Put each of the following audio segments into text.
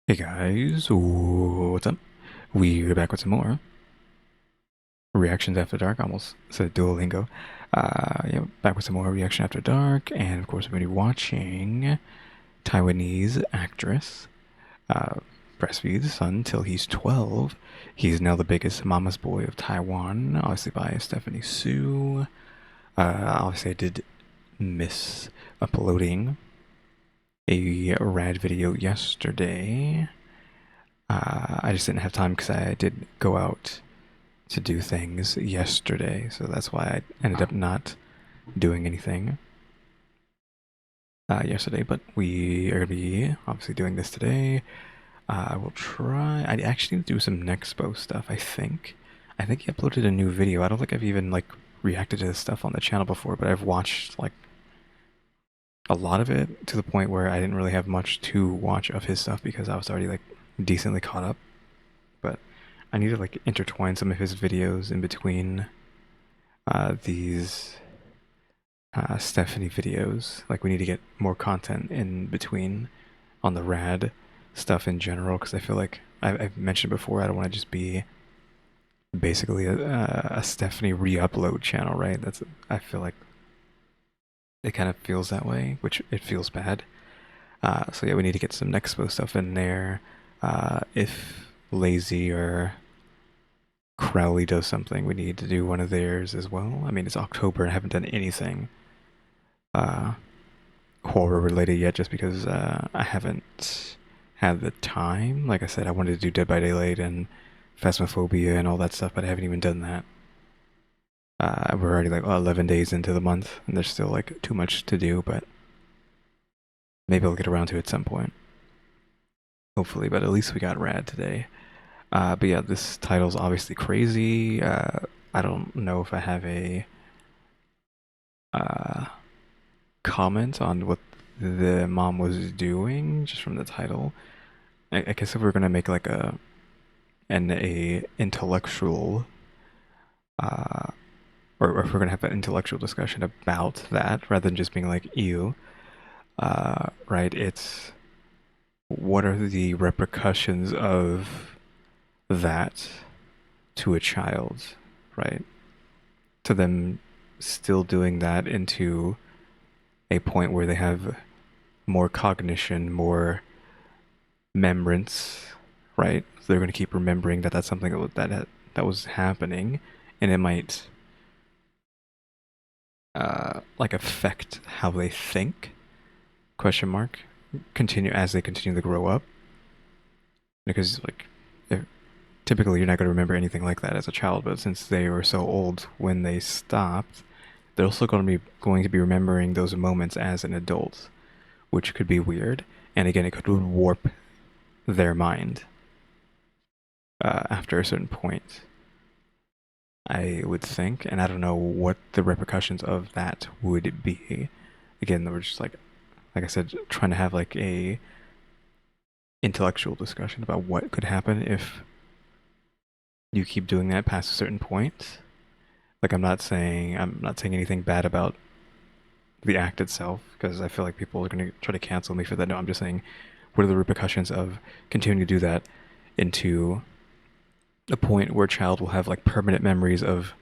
Hey guys, what's up? We're back with some more Reactions After Dark. I almost said Duolingo. Yeah, back with some more Reaction After Dark, and of course, we're going to be watching Taiwanese actress Breastfeeds son till he's 12. He's now the biggest mama's boy of Taiwan, obviously by Stephanie Sue. Obviously, I did miss uploading a rad video yesterday. I just didn't have time because I did go out to do things yesterday, so that's why I ended up not doing anything yesterday. But we are gonna be obviously doing this today. I will try. I actually need to do some Nexpo stuff. I think. I think he uploaded a new video. I don't think I've even like reacted to this stuff on the channel before, but I've watched like a lot of it to the point where I didn't really have much to watch of his stuff because I was already like decently caught up. But I need to like intertwine some of his videos in between these Stephanie videos. Like we need to get more content in between on the rad stuff in general because I feel like I've mentioned before I don't want to just be basically a Stephanie re-upload channel, right? I feel like it kind of feels that way, which it feels bad. So yeah, we need to get some Nexpo stuff in there. If Lazy or Crowley does something, we need to do one of theirs as well. I mean, it's October and I haven't done anything horror related yet just because I haven't had the time. Like I said, I wanted to do Dead by Daylight and Phasmophobia and all that stuff, but I haven't even done that. We're already like 11 days into the month and there's still like too much to do, but maybe I'll get around to it at some point. Hopefully, but at least we got rad today. But yeah, this title's obviously crazy. I don't know if I have a comment on what the mom was doing just from the title. I guess if we're gonna make like a intellectual or if we're gonna have an intellectual discussion about that rather than just being like ew, right? It's what are the repercussions of that to a child, right? To them still doing that into a point where they have more cognition, more remembrance, right? So they're going to keep remembering that that's something that was happening, and it might like affect how they think. Question mark. Continue as they continue to grow up, because like typically you're not going to remember anything like that as a child, but since they were so old when they stopped, they're also going to be remembering those moments as an adult, which could be weird. And again, it could warp their mind after a certain point, I would think. And I don't know what the repercussions of that would be. Again, we're just like I said, trying to have like a intellectual discussion about what could happen if you keep doing that past a certain point. Like I'm not saying anything bad about the act itself because I feel like people are going to try to cancel me for that. No, I'm just saying what are the repercussions of continuing to do that into a point where a child will have like permanent memories of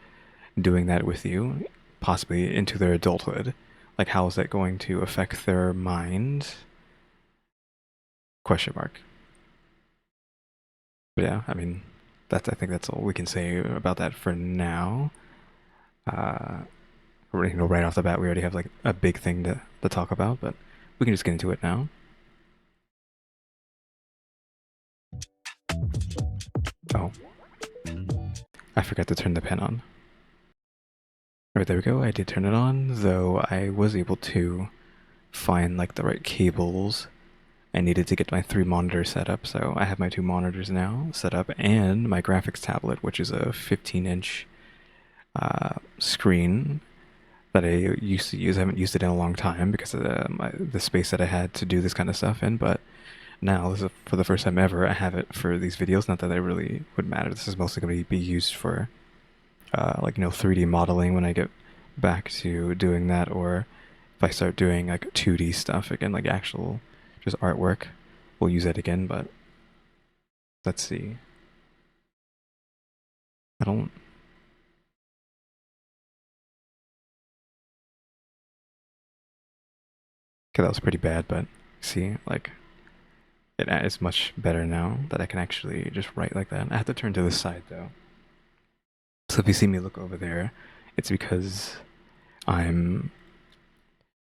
doing that with you, possibly into their adulthood. Like how is that going to affect their mind? Question mark. But yeah, I mean, I think that's all we can say about that for now. Right off the bat, we already have like a big thing to talk about, but we can just get into it now. Oh, I forgot to turn the pen on. Alright, there we go. I did turn it on, though I was able to find like the right cables. I needed to get my 3 monitors set up, so I have my 2 monitors now set up, and my graphics tablet, which is a 15-inch screen that I used to use. I haven't used it in a long time because of the space that I had to do this kind of stuff in, but now, this is for the first time ever, I have it for these videos. Not that it really would matter. This is mostly going to be used for, like, 3D modeling when I get back to doing that, or if I start doing, like, 2D stuff again, like actual just artwork, we'll use it again, but Let's see. I don't. Okay, that was pretty bad, but see, like, it is much better now that I can actually just write like that. I have to turn to the side though. So if you see me look over there, it's because I'm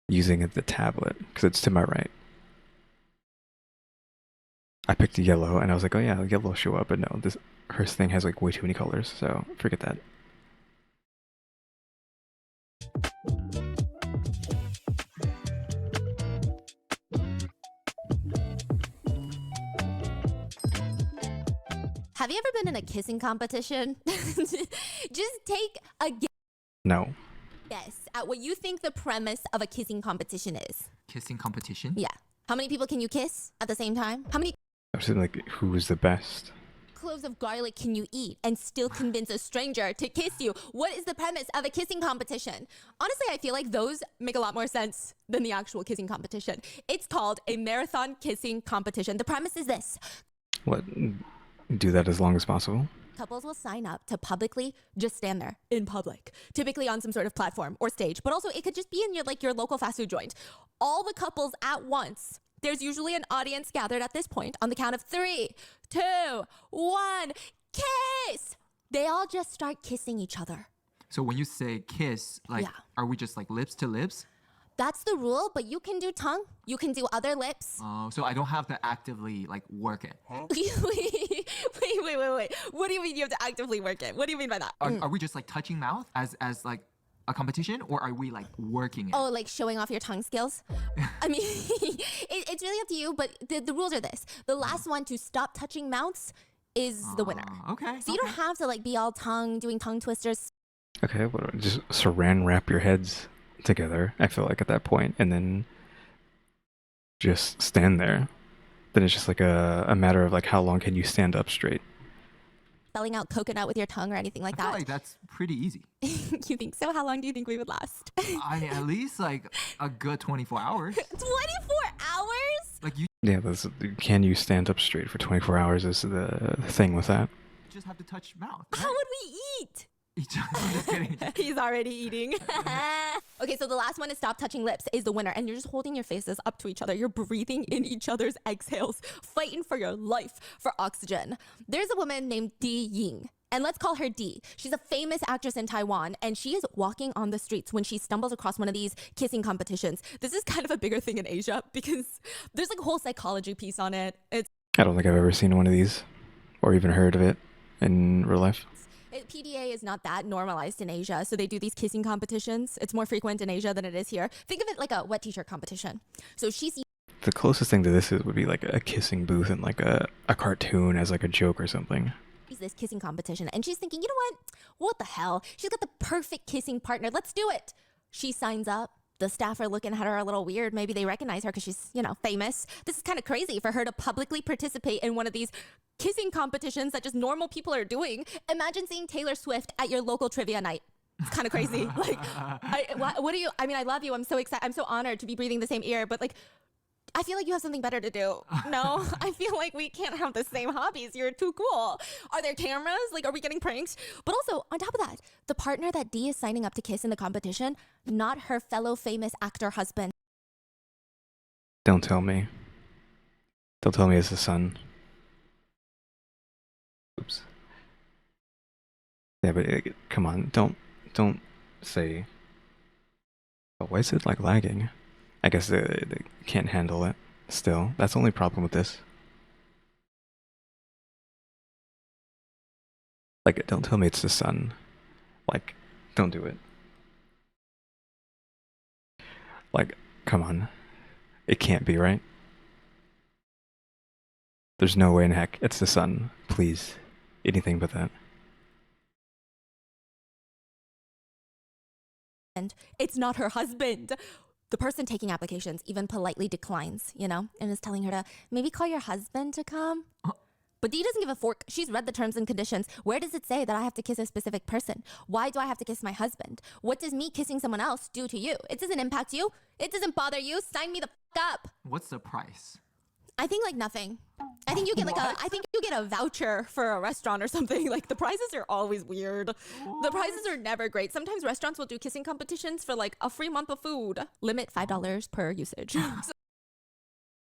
using the tablet because it's to my right. I picked yellow and I was like, oh yeah, yellow will show up, but no, this her thing has like way too many colors, so forget that. Have you ever been in a kissing competition? Just take a No. guess at what you think the premise of a kissing competition is. Kissing competition? Yeah. How many people can you kiss at the same time? How many I was saying like who is the best? cloves of garlic can you eat and still convince a stranger to kiss you? What is the premise of a kissing competition? Honestly, I feel like those make a lot more sense than the actual kissing competition. It's called a marathon kissing competition. The premise is this. What? Do that as long as possible? Couples will sign up to publicly just stand there in public, typically on some sort of platform or stage, but also it could just be in your local fast food joint. All the couples at once. There's usually an audience gathered at this point on the count of 3, 2, 1, kiss! They all just start kissing each other. So when you say kiss, like, Yeah. are we just like lips to lips? That's the rule, but you can do tongue. You can do other lips. So I don't have to actively like work it. Wait. What do you mean you have to actively work it? What do you mean by that? Are we just like touching mouth as like a competition, or are we like working it? Oh, like showing off your tongue skills? I mean, it's really up to you, but the rules are this. The last one to stop touching mouths is the winner. Okay. So you don't have to like be all tongue, doing tongue twisters. Okay, well, just saran wrap your heads together, I feel like at that point, and then just stand there. Then it's just like a matter of like how long can you stand up straight. Spelling out coconut with your tongue or anything like I feel that. like that's pretty easy. You think so? How long do you think we would last? I mean, at least like a good 24 hours. 24 hours? Like you Yeah, can you stand up straight for 24 hours is the thing with that. just have to touch mouth. How would we eat? I'm just kidding. He's already eating. Okay, so the last one is stop touching lips is the winner. And you're just holding your faces up to each other. You're breathing in each other's exhales, fighting for your life for oxygen. There's a woman named Di Ying. And let's call her Di. She's a famous actress in Taiwan, and she is walking on the streets when she stumbles across one of these kissing competitions. This is kind of a bigger thing in Asia because there's like a whole psychology piece on it. I don't think I've ever seen one of these or even heard of it in real life. PDA is not that normalized in Asia, so they do these kissing competitions. It's more frequent in Asia than it is here. Think of it like a wet t-shirt competition. So she's The closest thing to this would be like a kissing booth in like a cartoon as like a joke or something. this kissing competition, and she's thinking, you know what the hell, she's got the perfect kissing partner, let's do it. She signs up. The staff are looking at her a little weird. Maybe they recognize her because she's, famous. This is kind of crazy for her to publicly participate in one of these kissing competitions that just normal people are doing. Imagine seeing Taylor Swift at your local trivia night. It's kind of crazy. Like, what do you, I love you. I'm so excited. I'm so honored to be breathing the same air, but like, I feel like you have something better to do. No, I feel like we can't have the same hobbies. You're too cool. Are there cameras? Like, are we getting pranked? But also, on top of that, the partner that Dee is signing up to kiss in the competition, not her fellow famous actor husband. Don't tell me. Don't tell me it's the son. Oops. Yeah, but come on, don't say. Oh, why is it like lagging? I guess they can't handle it still. That's the only problem with this. Like, don't tell me it's the sun. Like, don't do it. Like, come on. It can't be, right? There's no way in heck it's the sun. Please. Anything but that. And it's not her husband. The person taking applications even politely declines, and is telling her to maybe call your husband to come. But Dee doesn't give a fork. She's read the terms and conditions. Where does it say that I have to kiss a specific person? Why do I have to kiss my husband? What does me kissing someone else do to you? It doesn't impact you. It doesn't bother you. Sign me the f*** up. What's the price? I think like nothing. I think you get a voucher for a restaurant or something. Like the prizes are always weird. The prizes are never great. Sometimes restaurants will do kissing competitions for like a free month of food. Limit $5 per usage.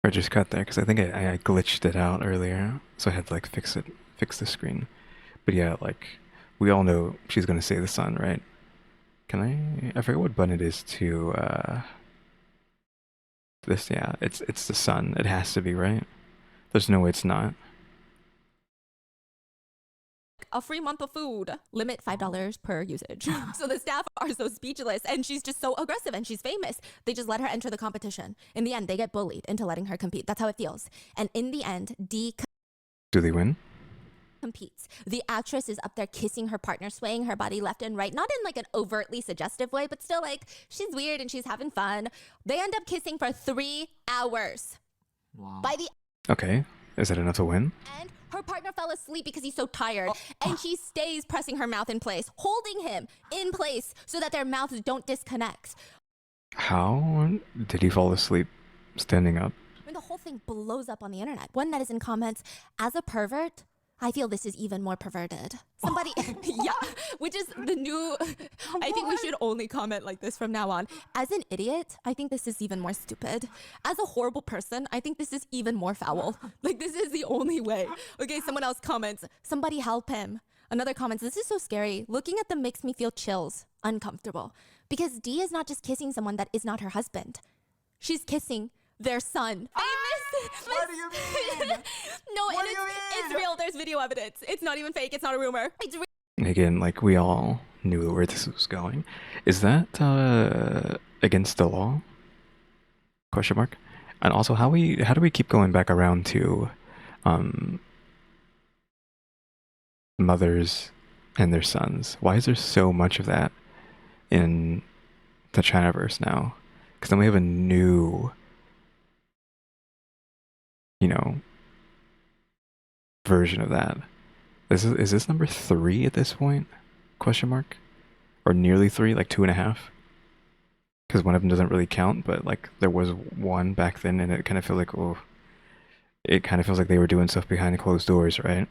Or just cut there because I think I glitched it out earlier, so I had to like fix the screen. But yeah, like we all know she's gonna say the sun, right? Can I forget what button it is to this. Yeah, it's the sun. It has to be, right? There's no way it's not. A free month of food. Limit $5 per usage. So the staff are so speechless, and she's just so aggressive, and she's famous. They just let her enter the competition. In the end, they get bullied into letting her compete. That's how it feels. And in the end, D Do they win? competes. The actress is up there kissing her partner, swaying her body left and right, not in like an overtly suggestive way, but still like she's weird and she's having fun. They end up kissing for 3 hours. Wow. By the Okay, is that enough to win? end, her partner fell asleep because he's so tired, and she stays pressing her mouth in place, holding him in place so that their mouths don't disconnect. How did he fall asleep standing up? And the whole thing blows up on the internet. One netizen comments, "As a pervert, I feel this is even more perverted." Somebody, yeah, which is the new, I think we should only comment like this from now on. As an idiot, I think this is even more stupid. As a horrible person, I think this is even more foul. Like, this is the only way. Okay, someone else comments, "Somebody help him." Another comments, "This is so scary. Looking at them makes me feel chills, uncomfortable." Because D is not just kissing someone that is not her husband. She's kissing their son. What do you mean? No, What and do you it's mean? real. There's video evidence. It's not even fake. It's not a rumor. It's real. Again, like we all knew where this was going. Is that against the law? Question mark. And also, how do we keep going back around to mothers and their sons? Why is there so much of that in the Chinaverse now? Because then we have a new, version of that. Is this number 3 at this point? Question mark? Or nearly 3, like 2.5? Because one of them doesn't really count, but like there was one back then, and it kind of feels like, oh, it kind of feels like they were doing stuff behind closed doors, right?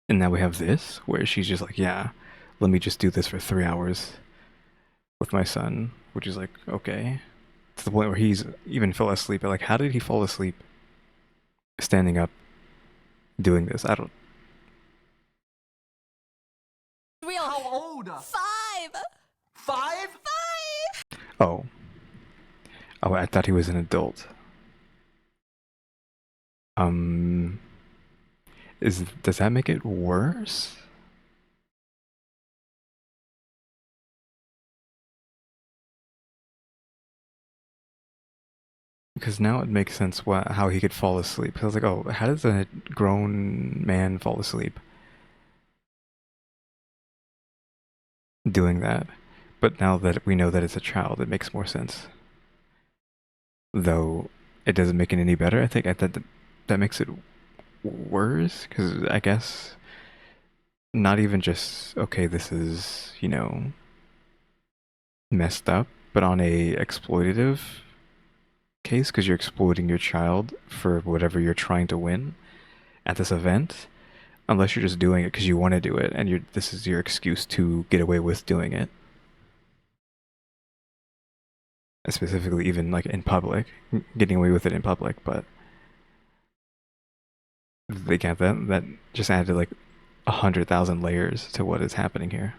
And now we have this, where she's just like, yeah, let me just do this for 3 hours with my son, which is like, okay. To the point where he's even fell asleep. But like, how did he fall asleep standing up doing this? I don't. Real. How old? 5. 5? Oh, I thought he was an adult. Does that make it worse? Because now it makes sense how he could fall asleep. I was like, oh, how does a grown man fall asleep doing that? But now that we know that it's a child, it makes more sense. Though it doesn't make it any better. I think that makes it worse, because I guess not even just, okay, this is, messed up, but on a exploitative case, because you're exploiting your child for whatever you're trying to win at this event, unless you're just doing it because you want to do it and this is your excuse to get away with doing it. Specifically, even like in public, getting away with it in public, but they can't. That just added like 100,000 layers to what is happening here.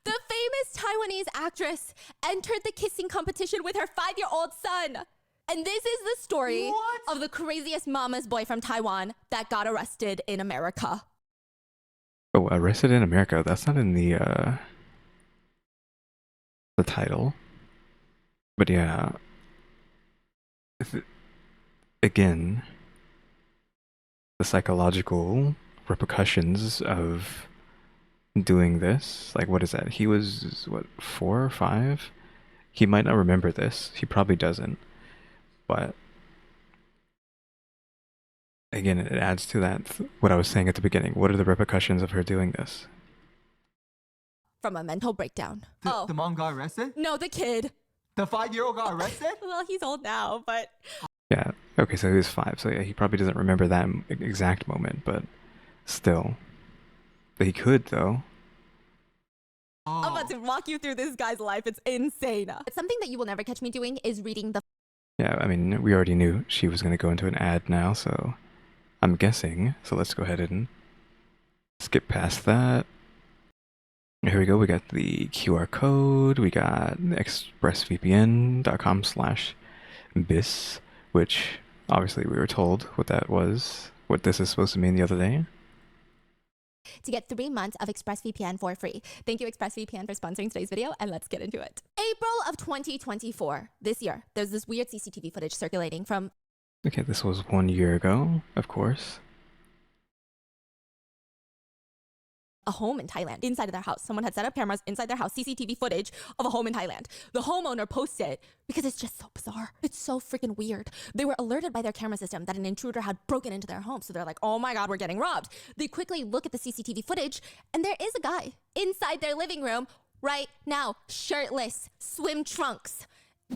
The famous Taiwanese actress entered the kissing competition with her 5-year-old son. And this is the story of the craziest mama's boy from Taiwan that got arrested in America. Oh, arrested in America. That's not in the title. But yeah. Again, the psychological repercussions of doing this. Like, what is that? He was, what, 4 or 5? He might not remember this. He probably doesn't. But again, it adds to that, what I was saying at the beginning. What are the repercussions of her doing this? From a mental breakdown. The mom got arrested? No, the kid. The 5-year-old got arrested? Well, he's old now, but Yeah. Okay, so he was 5. So yeah, he probably doesn't remember that exact moment, but still. But he could, though. I'm about to walk you through this guy's life. It's insane. It's something that you will never catch me doing is reading the Yeah, I mean, we already knew she was going to go into an ad now, so I'm guessing. So let's go ahead and skip past that. Here we go. We got the QR code. We got expressvpn.com/bis, which obviously we were told what that was, what this is supposed to mean the other day. to get 3 months of ExpressVPN for free. Thank you, ExpressVPN, for sponsoring today's video, and let's get into it. April of 2024, this year, there's this weird CCTV footage circulating from Okay, this was 1 year ago, of course. a home in Thailand, inside of their house. Someone had set up cameras inside their house, CCTV footage of a home in Thailand. The homeowner posted it because it's just so bizarre. It's so freaking weird. They were alerted by their camera system that an intruder had broken into their home. So they're like, oh my God, we're getting robbed. They quickly look at the CCTV footage, and there is a guy inside their living room right now, shirtless, swim trunks.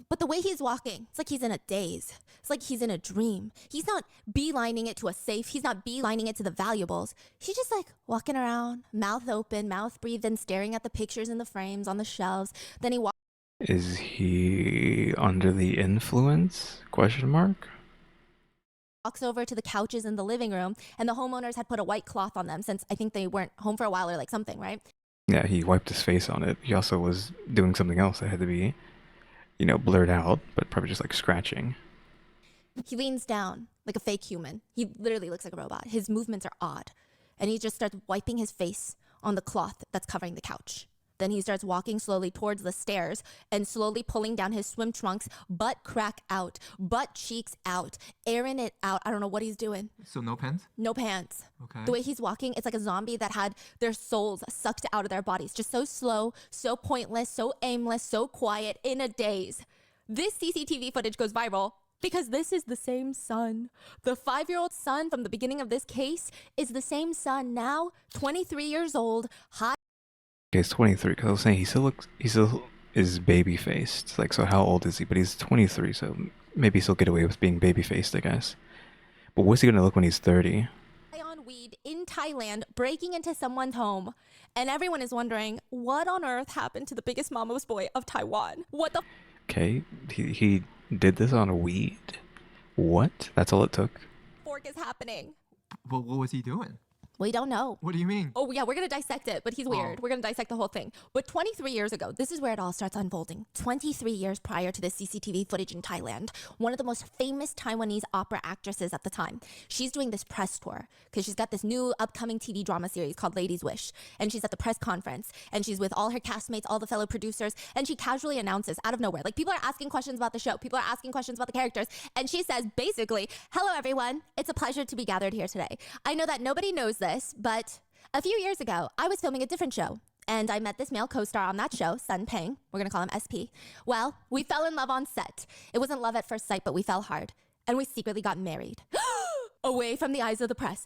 But the way he's walking, it's like he's in a daze. It's like he's in a dream. He's not beelining it to a safe. He's not beelining it to the valuables. He's just like walking around, mouth open, mouth breathed, and staring at the pictures in the frames on the shelves. Then he walks. Is he under the influence? Question mark. Walks over to the couches in the living room, and the homeowners had put a white cloth on them since I think they weren't home for a while or like something, right? Yeah, he wiped his face on it. He also was doing something else that had to be, you know, blurred out, but probably just like scratching. He leans down like a fake human. He literally looks like a robot. His movements are odd. And he just starts wiping his face on the cloth that's covering the couch. Then he starts walking slowly towards the stairs and slowly pulling down his swim trunks, butt crack out, butt cheeks out, airing it out. I don't know what he's doing. So no pants? No pants. Okay. The way he's walking, it's like a zombie that had their souls sucked out of their bodies. Just so slow, so pointless, so aimless, so quiet, in a daze. This CCTV footage goes viral because this is the same son. The 5-year-old son from the beginning of this case is the same son now, 23 years old, high. Okay, he's 23. Because I was saying he still is baby faced. Like, so how old is he? But he's 23, so maybe he'll get away with being baby faced, I guess. But what's he gonna look when he's 30? On weed in Thailand, breaking into someone's home. And everyone is wondering, what on earth happened to the biggest mama's boy of Taiwan? What the Okay, he did this on a weed. What? That's all it took? fork is happening? But what was he doing? We don't know. What do you mean? Oh, yeah, we're going to dissect it, but he's weird. We're going to dissect the whole thing. But 23 years ago, this is where it all starts unfolding. 23 years prior to the CCTV footage in Thailand, one of the most famous Taiwanese opera actresses at the time, she's doing this press tour because she's got this new upcoming TV drama series called Ladies Wish. And she's at the press conference, and she's with all her castmates, all the fellow producers, and she casually announces out of nowhere, like people are asking questions about the show, people are asking questions about the characters, and she says basically, hello everyone, it's a pleasure to be gathered here today. I know that nobody knows this, but a few years ago, I was filming a different show, and I met this male co-star on that show, Sun Peng. We're gonna call him SP. Well, we fell in love on set. It wasn't love at first sight, but we fell hard, and we secretly got married. Away from the eyes of the press.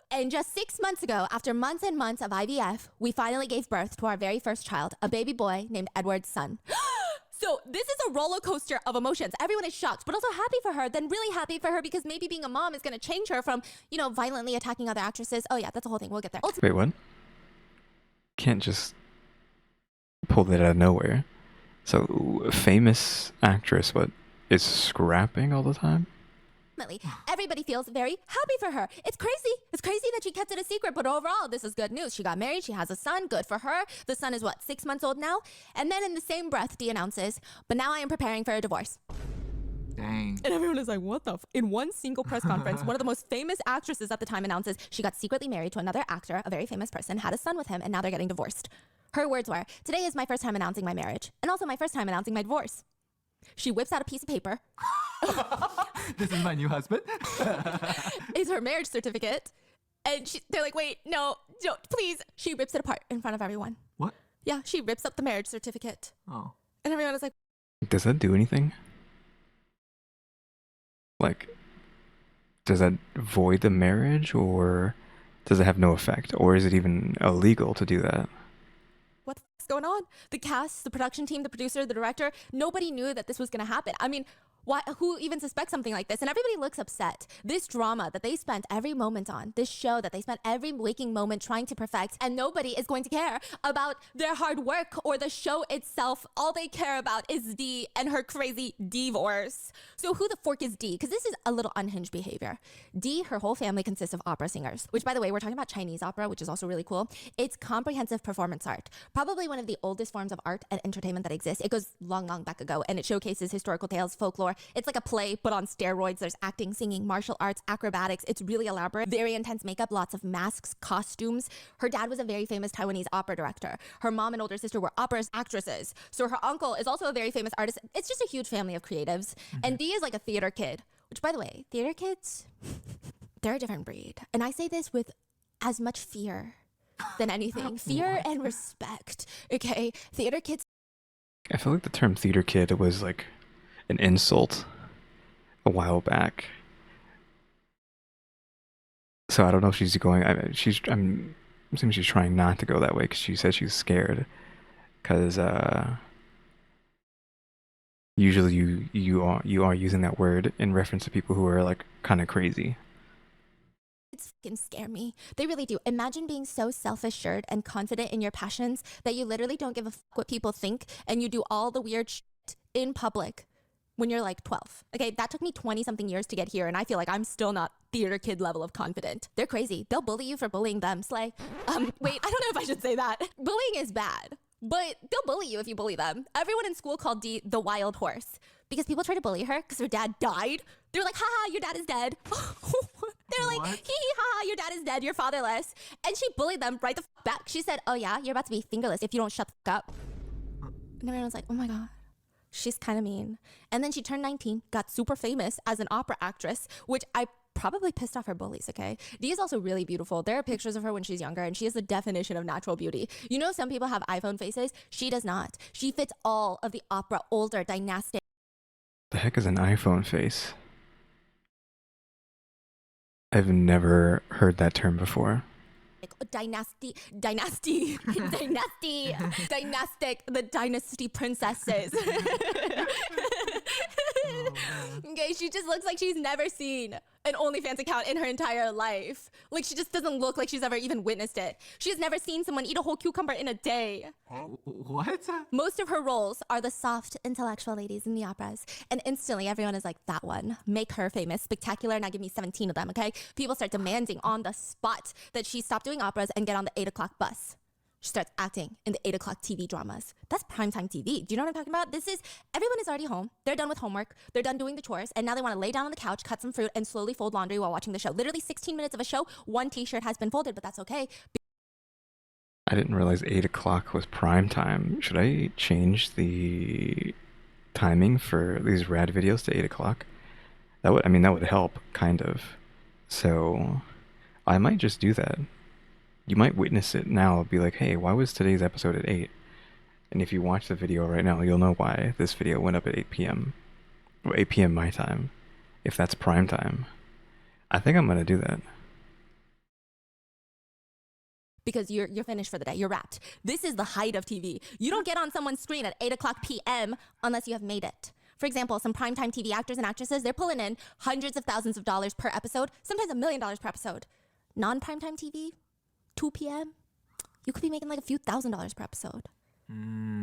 And just 6 months ago, after months and months of IVF, we finally gave birth to our very first child, a baby boy named Edward's son. So this is a roller coaster of emotions. Everyone is shocked, but also happy for her, then really happy for her because maybe being a mom is going to change her from, you know, violently attacking other actresses. Oh yeah, that's the whole thing. We'll get there. Wait, what? Can't just pull that out of nowhere. So, a famous actress, what, is scrapping all the time? Ultimately, everybody feels very happy for her. It's crazy. It's crazy that she kept it a secret, but overall, this is good news. She got married. She has a son. Good for her. The son is what, 6 months old now? And then in the same breath, Dee announces, but now I am preparing for a divorce. Dang. And everyone is like, what the In one single press conference, one of the most famous actresses at the time announces she got secretly married to another actor, a very famous person, had a son with him, and now they're getting divorced. Her words were, today is my first time announcing my marriage, and also my first time announcing my divorce. She whips out a piece of paper. This is my new husband? It's her marriage certificate. And they're like, wait, no, don't, please. She rips it apart in front of everyone. What? Yeah, she rips up the marriage certificate. Oh. And everyone is like, Does that do anything? Like, does that void the marriage, or does it have no effect? Or is it even illegal to do that? what the heck's going on? The cast, the production team, the producer, the director, nobody knew that this was going to happen. I mean, who even suspects something like this? And everybody looks upset. This drama that they spent every moment on, this show that they spent every waking moment trying to perfect, and nobody is going to care about their hard work or the show itself. All they care about is Dee and her crazy divorce. So who the fork is Dee? Because this is a little unhinged behavior. Dee, her whole family consists of opera singers, which, by the way, we're talking about Chinese opera, which is also really cool. It's comprehensive performance art, probably one of the oldest forms of art and entertainment that exists. It goes long, long back ago, and it showcases historical tales, folklore. It's like a play, but on steroids. There's acting, singing, martial arts, acrobatics. It's really elaborate, very intense makeup, lots of masks, costumes. Her dad was a very famous Taiwanese opera director. Her mom and older sister were opera actresses. So her uncle is also a very famous artist. It's just a huge family of creatives. And Dee is like a theater kid, which, by the way, theater kids, they're a different breed. And I say this with as much fear than anything. Fear and respect, okay? Theater kids. I feel like the term theater kid was like an insult a while back. So I don't know if she's going. I'm assuming she's trying not to go that way because she said she's scared. Because usually you are using that word in reference to people who are like kind of crazy. It's fucking scare me. They really do. Imagine being so self-assured and confident in your passions that you literally don't give a fuck what people think, and you do all the weird shit in public when you're like 12. Okay, that took me 20 something years to get here, and I feel like I'm still not theater kid level of confident. They're crazy. They'll bully you for bullying them. Slay. Wait, I don't know if I should say that. Bullying is bad, but they'll bully you if you bully them. Everyone in school called Dee the wild horse because people try to bully her because her dad died. They're like, haha, your dad is dead. They're like, hee hee haha, your dad is dead, you're fatherless. And she bullied them right the f back. She said, oh yeah, you're about to be fingerless if you don't shut the f up. And everyone was like, oh my God. She's kind of mean. And then she turned 19, got super famous as an opera actress, which I probably pissed off her bullies, okay? Dee is also really beautiful. There are pictures of her when she's younger, and she is the definition of natural beauty. You know, some people have iPhone faces. She does not. She fits all of the opera, older, dynastic. The heck is an iPhone face? I've never heard that term before. Dynastic, the dynasty princesses. Okay, she just looks like she's never seen an OnlyFans account in her entire life. Like, she just doesn't look like she's ever even witnessed it. She has never seen someone eat a whole cucumber in a day. What? Most of her roles are the soft, intellectual ladies in the operas. And instantly, everyone is like, that one. Make her famous, spectacular, now give me 17 of them, okay? People start demanding on the spot that she stop doing operas and get on the 8 o'clock bus. She starts acting in the 8 o'clock TV dramas. That's primetime TV. Do you know what I'm talking about? Everyone is already home. They're done with homework. They're done doing the chores. And now they want to lay down on the couch, cut some fruit, and slowly fold laundry while watching the show. Literally 16 minutes of a show, one t-shirt has been folded, but that's okay. I didn't realize 8 o'clock was prime time. Should I change the timing for these rad videos to 8 o'clock? That would help, kind of. So I might just do that. You might witness it now, be like, hey, why was today's episode at 8? And if you watch the video right now, you'll know why this video went up at 8 p.m. Or 8 p.m. my time, if that's prime time. I think I'm gonna do that. Because you're finished for the day. You're wrapped. This is the height of TV. You don't get on someone's screen at 8 o'clock p.m. unless you have made it. For example, some primetime TV actors and actresses, they're pulling in hundreds of thousands of dollars per episode, sometimes $1 million per episode. Non-primetime TV, 2 p.m., you could be making like a few $1,000s per episode.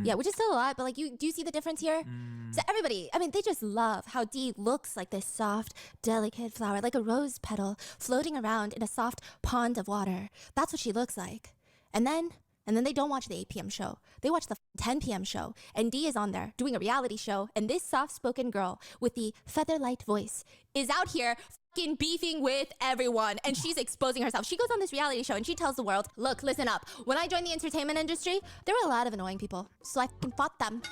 Yeah, which is still a lot, but like, do you see the difference here? So everybody, they just love how Dee looks like this soft, delicate flower, like a rose petal floating around in a soft pond of water. That's what she looks like. And then they don't watch the 8 p.m. show. They watch the 10 p.m. show. And Dee is on there doing a reality show. And this soft-spoken girl with the feather-light voice is out here fucking beefing with everyone. And she's exposing herself. She goes on this reality show and she tells the world, look, listen up. When I joined the entertainment industry, there were a lot of annoying people. So I fucking fought them.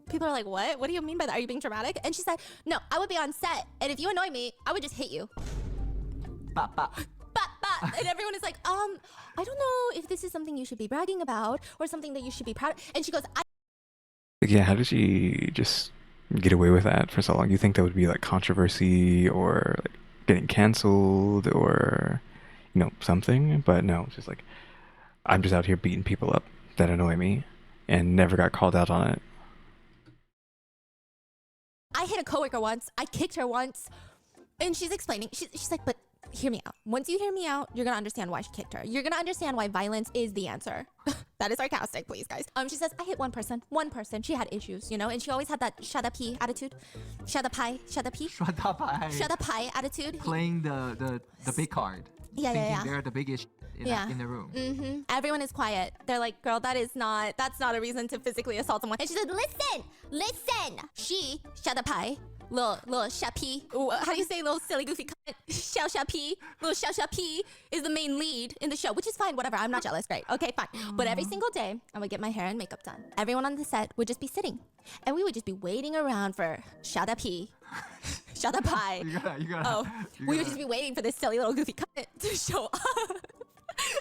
People are like, what? What do you mean by that? Are you being dramatic? And she said, no, I would be on set. And if you annoy me, I would just hit you. Bop, bop. And everyone is like, I don't know if this is something you should be bragging about or something that you should be proud of. And she goes, Yeah, how did she just get away with that for so long? You think that would be like controversy or like getting canceled or, something? But no, it's just like, I'm just out here beating people up. that annoy me and never got called out on it. I hit a coworker once. I kicked her once. And she's explaining. She's like, but hear me out. Once you hear me out, you're going to understand why she kicked her. You're going to understand why violence is the answer. That is sarcastic, please, guys. She says, I hit one person. One person. She had issues, you know? And she always had that shut up attitude. Shut up attitude. Shut up, attitude. Playing the big card. Yeah. They're the biggest in the room. Mm-hmm. Everyone is quiet. They're like, girl, that's not a reason to physically assault someone. And she said, listen. She, shut up, little shapi. How do you say little silly goofy cunt? Xiao Shapi. Little Xiao Shapi is the main lead in the show, which is fine, whatever. I'm not jealous, great. Okay, fine. But every single day, I would get my hair and makeup done. Everyone on the set would just be sitting. And we would just be waiting around for Shadapi. Shadapai. We would just be waiting for this silly little goofy cunt to show up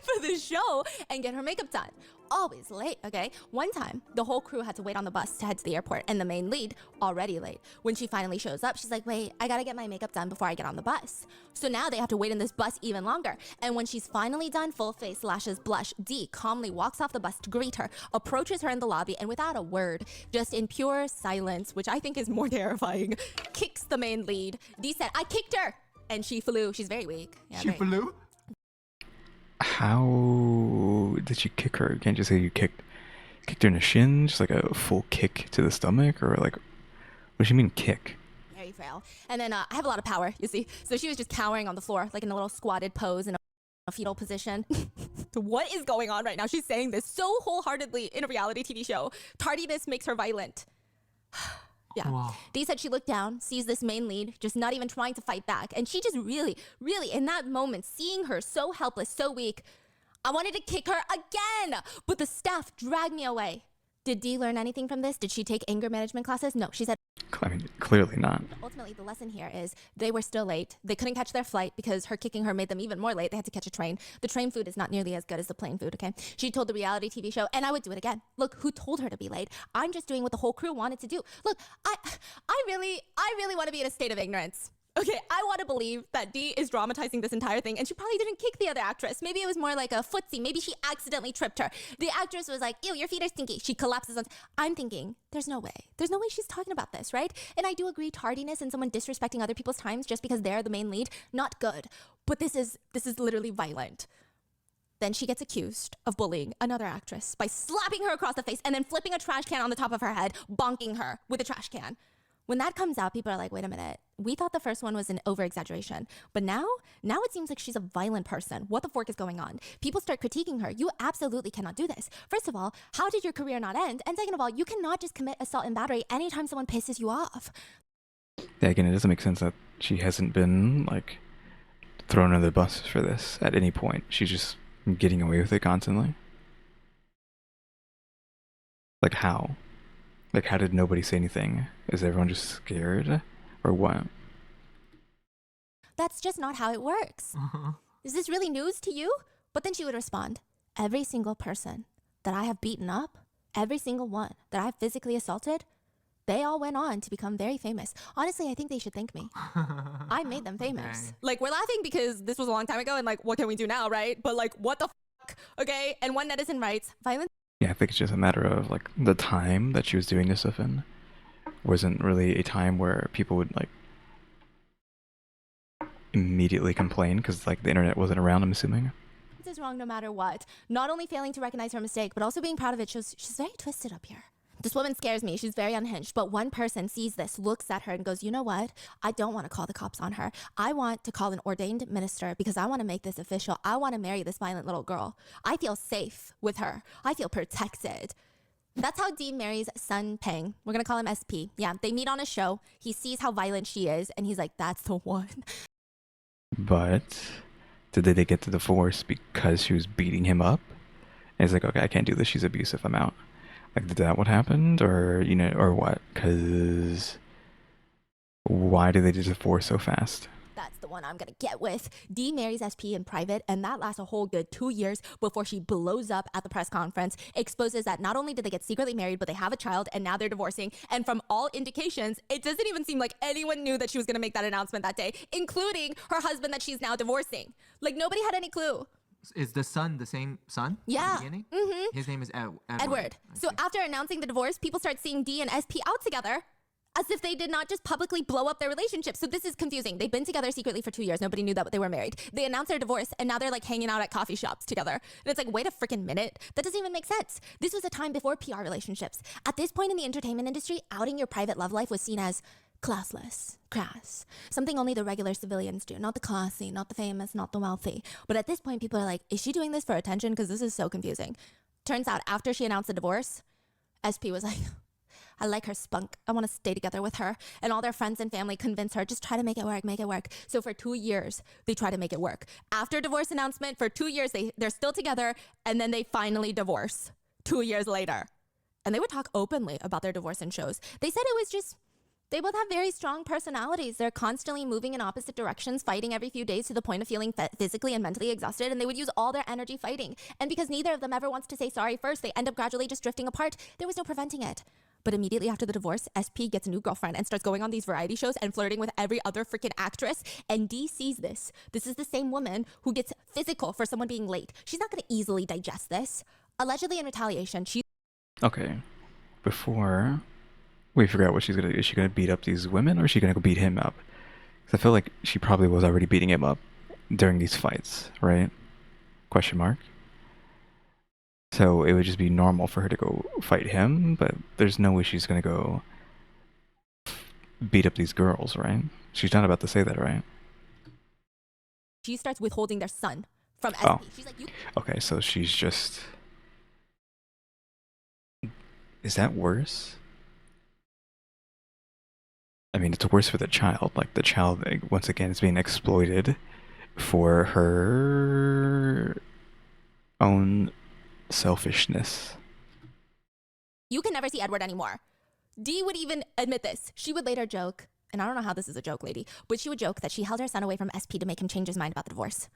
for the show and get her makeup done. Always late, okay? One time, the whole crew had to wait on the bus to head to the airport, and the main lead, already late. When she finally shows up, she's like, wait, I gotta get my makeup done before I get on the bus. So now they have to wait in this bus even longer. And when she's finally done, full face, lashes, blush, Dee calmly walks off the bus to greet her, approaches her in the lobby, and without a word, just in pure silence, which I think is more terrifying, kicks the main lead. Dee said, I kicked her! And she flew. She's very weak. Yeah, she flew? How did she kick her? You can't just say you kicked her in the shin, just like a full kick to the stomach, or like, what does she mean kick? Very frail. And then I have a lot of power, you see. So she was just cowering on the floor, like in a little squatted pose in a fetal position. What is going on right now? She's saying this so wholeheartedly in a reality TV show. Tardiness makes her violent. Yeah. Wow. Dee said she looked down, sees this main lead, just not even trying to fight back. And she just really, in that moment, seeing her so helpless, so weak, I wanted to kick her again. But the staff dragged me away. Did Dee learn anything from this? Did she take anger management classes? No, she said. I mean, clearly not. Ultimately, the lesson here is they were still late. They couldn't catch their flight because her kicking her made them even more late. They had to catch a train. The train food is not nearly as good as the plane food, okay? She told the reality TV show, and I would do it again. Look, who told her to be late? I'm just doing what the whole crew wanted to do. Look, I really want to be in a state of ignorance. Okay, I want to believe that Dee is dramatizing this entire thing, and she probably didn't kick the other actress. Maybe it was more like a footsie. Maybe she accidentally tripped her. The actress was like, ew, your feet are stinky. She collapses on. I'm thinking, there's no way. There's no way she's talking about this, right? And I do agree, tardiness and someone disrespecting other people's times just because they're the main lead, not good. But this is literally violent. Then she gets accused of bullying another actress by slapping her across the face and then flipping a trash can on the top of her head, bonking her with a trash can. When that comes out, people are like, wait a minute. We thought the first one was an over-exaggeration. But now it seems like she's a violent person. What the fork is going on? People start critiquing her. You absolutely cannot do this. First of all, how did your career not end? And second of all, you cannot just commit assault and battery anytime someone pisses you off. Yeah, again, it doesn't make sense that she hasn't been, like, thrown under the bus for this at any point. She's just getting away with it constantly. Like, how? Like, how did nobody say anything? Is everyone just scared? Or what? That's just not how it works. Is this really news to you? But then she would respond, every single person that I have beaten up, every single one that I've physically assaulted, they all went on to become very famous. Honestly, I think they should thank me. I made them famous. Okay. Like, we're laughing because this was a long time ago and, like, what can we do now, right? But, like, what the fuck? Okay? And one netizen writes, violence. Yeah, I think it's just a matter of, like, the time that she was doing this stuff in wasn't really a time where people would, like, immediately complain because, like, the internet wasn't around, I'm assuming. This is wrong no matter what. Not only failing to recognize her mistake, but also being proud of it shows she's very twisted up here. This woman scares me. She's very unhinged. But one person sees this, looks at her and goes, you know what? I don't want to call the cops on her. I want to call an ordained minister because I want to make this official. I want to marry this violent little girl. I feel safe with her. I feel protected. That's how Dee marries Sun Peng. We're going to call him SP. Yeah, they meet on a show. He sees how violent she is, and he's like, that's the one. But did they get the divorce because she was beating him up? And he's like, okay, I can't do this. She's abusive. I'm out. Like, did that what happened? Or, you know, or what? Because why did they just divorce so fast? That's the one I'm gonna get with. Dee marries SP in private, and that lasts a whole good 2 years before she blows up at the press conference, exposes that not only did they get secretly married, but they have a child, and now they're divorcing. And from all indications, it doesn't even seem like anyone knew that she was gonna make that announcement that day, including her husband that she's now divorcing. Like, nobody had any clue. Is the son the same son? Yeah. From the beginning? His name is Edward. Edward. I So see. after announcing the divorce, people start seeing D and SP out together as if they did not just publicly blow up their relationship. So this is confusing. They've been together secretly for 2 years. Nobody knew that they were married. They announced their divorce and now they're like hanging out at coffee shops together. And it's like, wait a freaking minute. That doesn't even make sense. This was a time before PR relationships. At this point in the entertainment industry, outing your private love life was seen as classless, crass, something only the regular civilians do, not the classy, not the famous, not the wealthy. But at this point, people are like, is she doing this for attention? Because this is so confusing. Turns out after she announced the divorce, SP was like, I like her spunk. I want to stay together with her. And all their friends and family convince her, just try to make it work, make it work. So for 2 years, they try to make it work. After divorce announcement, for 2 years, they're still together. And then they finally divorce 2 years later. And they would talk openly about their divorce in shows. They said it was just, they both have very strong personalities. They're constantly moving in opposite directions, fighting every few days to the point of feeling physically and mentally exhausted. And they would use all their energy fighting. And because neither of them ever wants to say sorry first, they end up gradually just drifting apart. There was no preventing it. But immediately after the divorce, SP gets a new girlfriend and starts going on these variety shows and flirting with every other freaking actress. And D sees this. This is the same woman who gets physical for someone being late. She's not going to easily digest this. Allegedly in retaliation, she... Okay. Before we figure out what she's gonna do, is she gonna beat up these women or is she gonna go beat him up? 'Cause I feel like she probably was already beating him up during these fights, right? Question mark. So it would just be normal for her to go fight him, but there's no way she's gonna go beat up these girls, right? She's not about to say that, right? She starts withholding their son from SP. Oh. She's like, you... Okay, so she's just... Is that worse? I mean, it's worse for the child. Like, the child, once again, is being exploited for her own selfishness. You can never see Edward anymore. Dee would even admit this. She would later joke, and I don't know how this is a joke, lady, but she would joke that she held her son away from SP to make him change his mind about the divorce.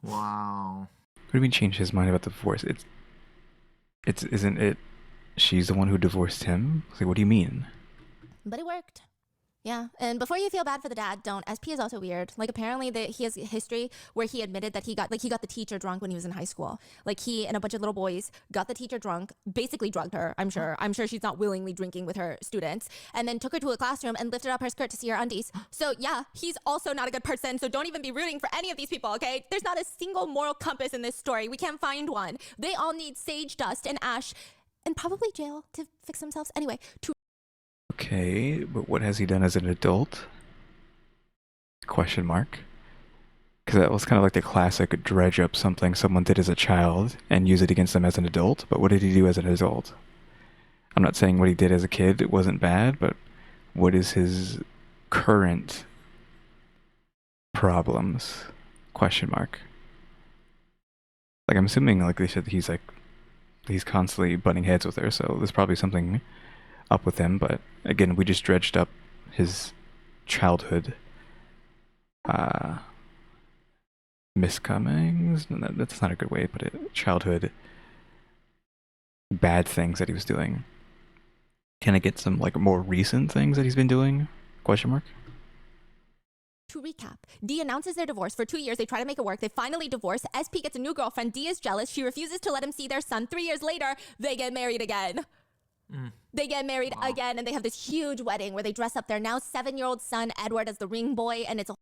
Wow. What do you mean change his mind about the divorce? Isn't it she's the one who divorced him? Like, what do you mean? But it worked. Yeah, and before you feel bad for the dad, don't. SP is also weird. Like, apparently he has a history where he admitted that he got the teacher drunk when he was in high school. Like, he and a bunch of little boys got the teacher drunk, basically drugged her, I'm sure. I'm sure she's not willingly drinking with her students, and then took her to a classroom and lifted up her skirt to see her undies. So, yeah, he's also not a good person, so don't even be rooting for any of these people, okay? There's not a single moral compass in this story. We can't find one. They all need sage dust and ash and probably jail to fix themselves. Anyway, Okay, but what has he done as an adult? Question mark. Because that was kind of like the classic dredge up something someone did as a child and use it against them as an adult. But what did he do as an adult? I'm not saying what he did as a kid it wasn't bad, but what is his current problems? Question mark. Like, I'm assuming, like they said, he's constantly butting heads with her, so there's probably something up with him, but again, we just dredged up his childhood miscomings. That's not a good way to put it. Childhood bad things that he was doing. Can I get some like more recent things that he's been doing? Question mark. To recap, D announces their divorce. For 2 years, they try to make it work. They finally divorce. SP gets a new girlfriend. D is jealous. She refuses to let him see their son. 3 years later, they get married again. They get married again, and they have this huge wedding where they dress up their now 7-year-old son, Edward, as the ring boy, and it's a...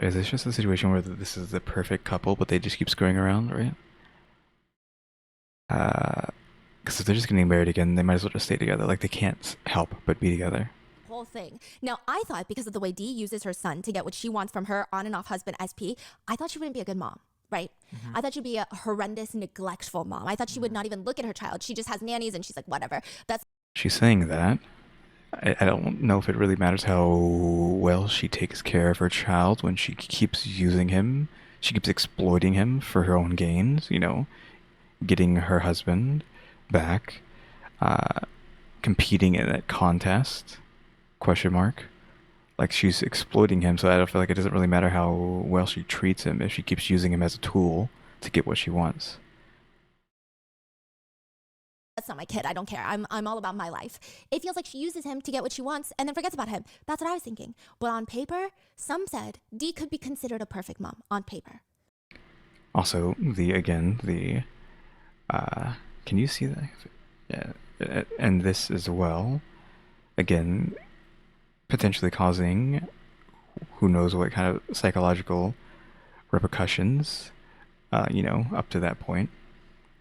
Is this just a situation where this is the perfect couple, but they just keep screwing around, right? Because if they're just getting married again, they might as well just stay together. Like, they can't help but be together. whole thing. Now, I thought because of the way Dee uses her son to get what she wants from her on and off husband, SP, I thought she wouldn't be a good mom. Right? I thought she'd be a horrendous, neglectful mom. I thought she would not even look at her child. She just has nannies and she's like, whatever. That's... She's saying that. I don't know if it really matters how well she takes care of her child when she keeps using him. She keeps exploiting him for her own gains, you know, getting her husband back, competing in that contest, question mark. Like, she's exploiting him, so I don't feel like it doesn't really matter how well she treats him if she keeps using him as a tool to get what she wants. That's not my kid. I don't care. I'm all about my life. It feels like she uses him to get what she wants and then forgets about him. That's what I was thinking. But on paper, some said Dee could be considered a perfect mom on paper. Also, can you see that? Yeah, and this as well, again, potentially causing who knows what kind of psychological repercussions, up to that point.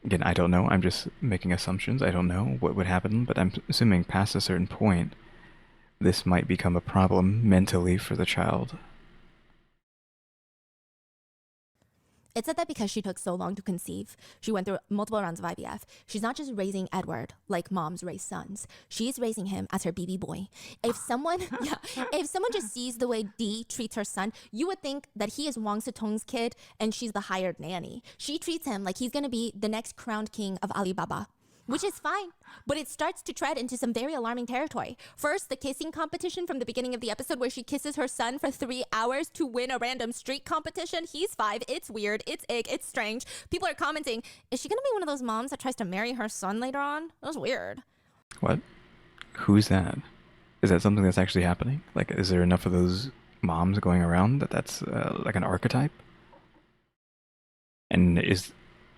Again, I don't know. I'm just making assumptions. I don't know what would happen, but I'm assuming past a certain point, this might become a problem mentally for the child. It said that because she took so long to conceive, she went through multiple rounds of IVF. She's not just raising Edward like moms raise sons. She's raising him as her baby boy. If someone just sees the way Dee treats her son, you would think that he is Wang Sitong's kid and she's the hired nanny. She treats him like he's gonna be the next crowned king of Alibaba. Which is fine, but it starts to tread into some very alarming territory. First, the kissing competition from the beginning of the episode where she kisses her son for 3 hours to win a random street competition. He's 5, it's weird, it's ick, it's strange. People are commenting, is she gonna be one of those moms that tries to marry her son later on? That was weird. What? Who's that? Is that something that's actually happening? Like, is there enough of those moms going around that's like an archetype? And is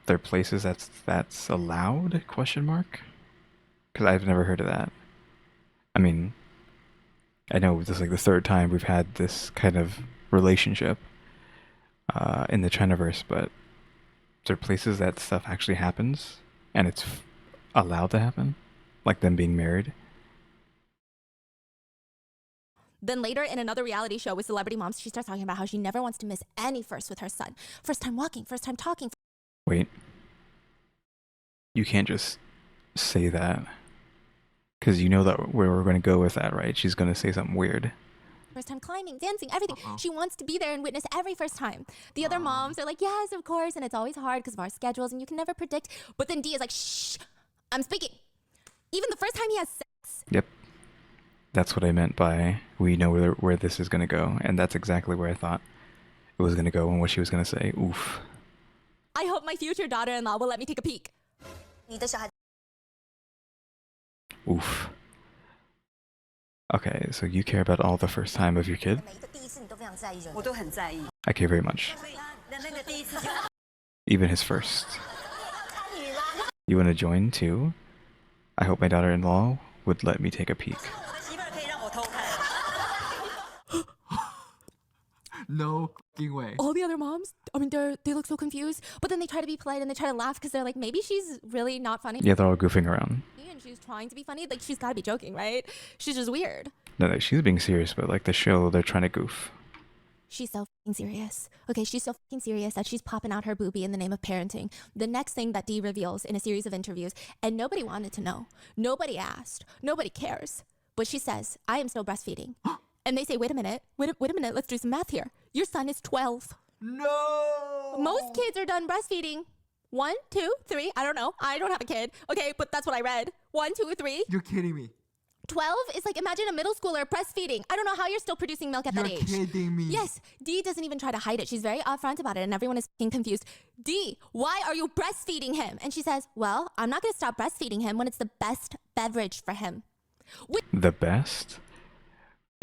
there places that's allowed? Question mark? Because I've never heard of that. I mean, I know this is like the third time we've had this kind of relationship in the Chinaverse, but is there places that stuff actually happens and it's allowed to happen? Like them being married? Then later in another reality show with celebrity moms, she starts talking about how she never wants to miss any first with her son. First time walking, first time talking. Wait. You can't just say that. Because you know that where we're going to go with that, right? She's going to say something weird. First time climbing, dancing, everything. She wants to be there and witness every first time. The other moms are like, yes, of course. And it's always hard because of our schedules and you can never predict. But then Dee is like, shh, I'm speaking. Even the first time he has sex. Yep. That's what I meant by we know where this is going to go. And that's exactly where I thought it was going to go and what she was going to say. Oof. I hope my future daughter-in-law will let me take a peek. Oof. Okay, so you care about all the first time of your kid? I care very much. Even his first. You want to join too? I hope my daughter-in-law would let me take a peek. No fucking way. All the other moms, I mean, they look so confused, but then they try to be polite and they try to laugh because they're like, maybe she's really not funny. Yeah, they're all goofing around. And she's trying to be funny. Like, she's got to be joking, right? She's just weird. No, she's being serious, but like the show, they're trying to goof. She's so fucking serious. Okay, she's so fucking serious that she's popping out her boobie in the name of parenting. The next thing that Dee reveals in a series of interviews, and nobody wanted to know. Nobody asked. Nobody cares. But she says, I am still breastfeeding. And they say, wait a minute, let's do some math here. Your son is 12. No! Most kids are done breastfeeding. 1, 2, 3, I don't know. I don't have a kid. Okay, but that's what I read. 1, 2, 3. You're kidding me. 12 is like, imagine a middle schooler breastfeeding. I don't know how you're still producing milk at that age. You're kidding me. Yes, Dee doesn't even try to hide it. She's very upfront about it and everyone is fucking confused. Dee, why are you breastfeeding him? And she says, well, I'm not gonna stop breastfeeding him when it's the best beverage for him. The best?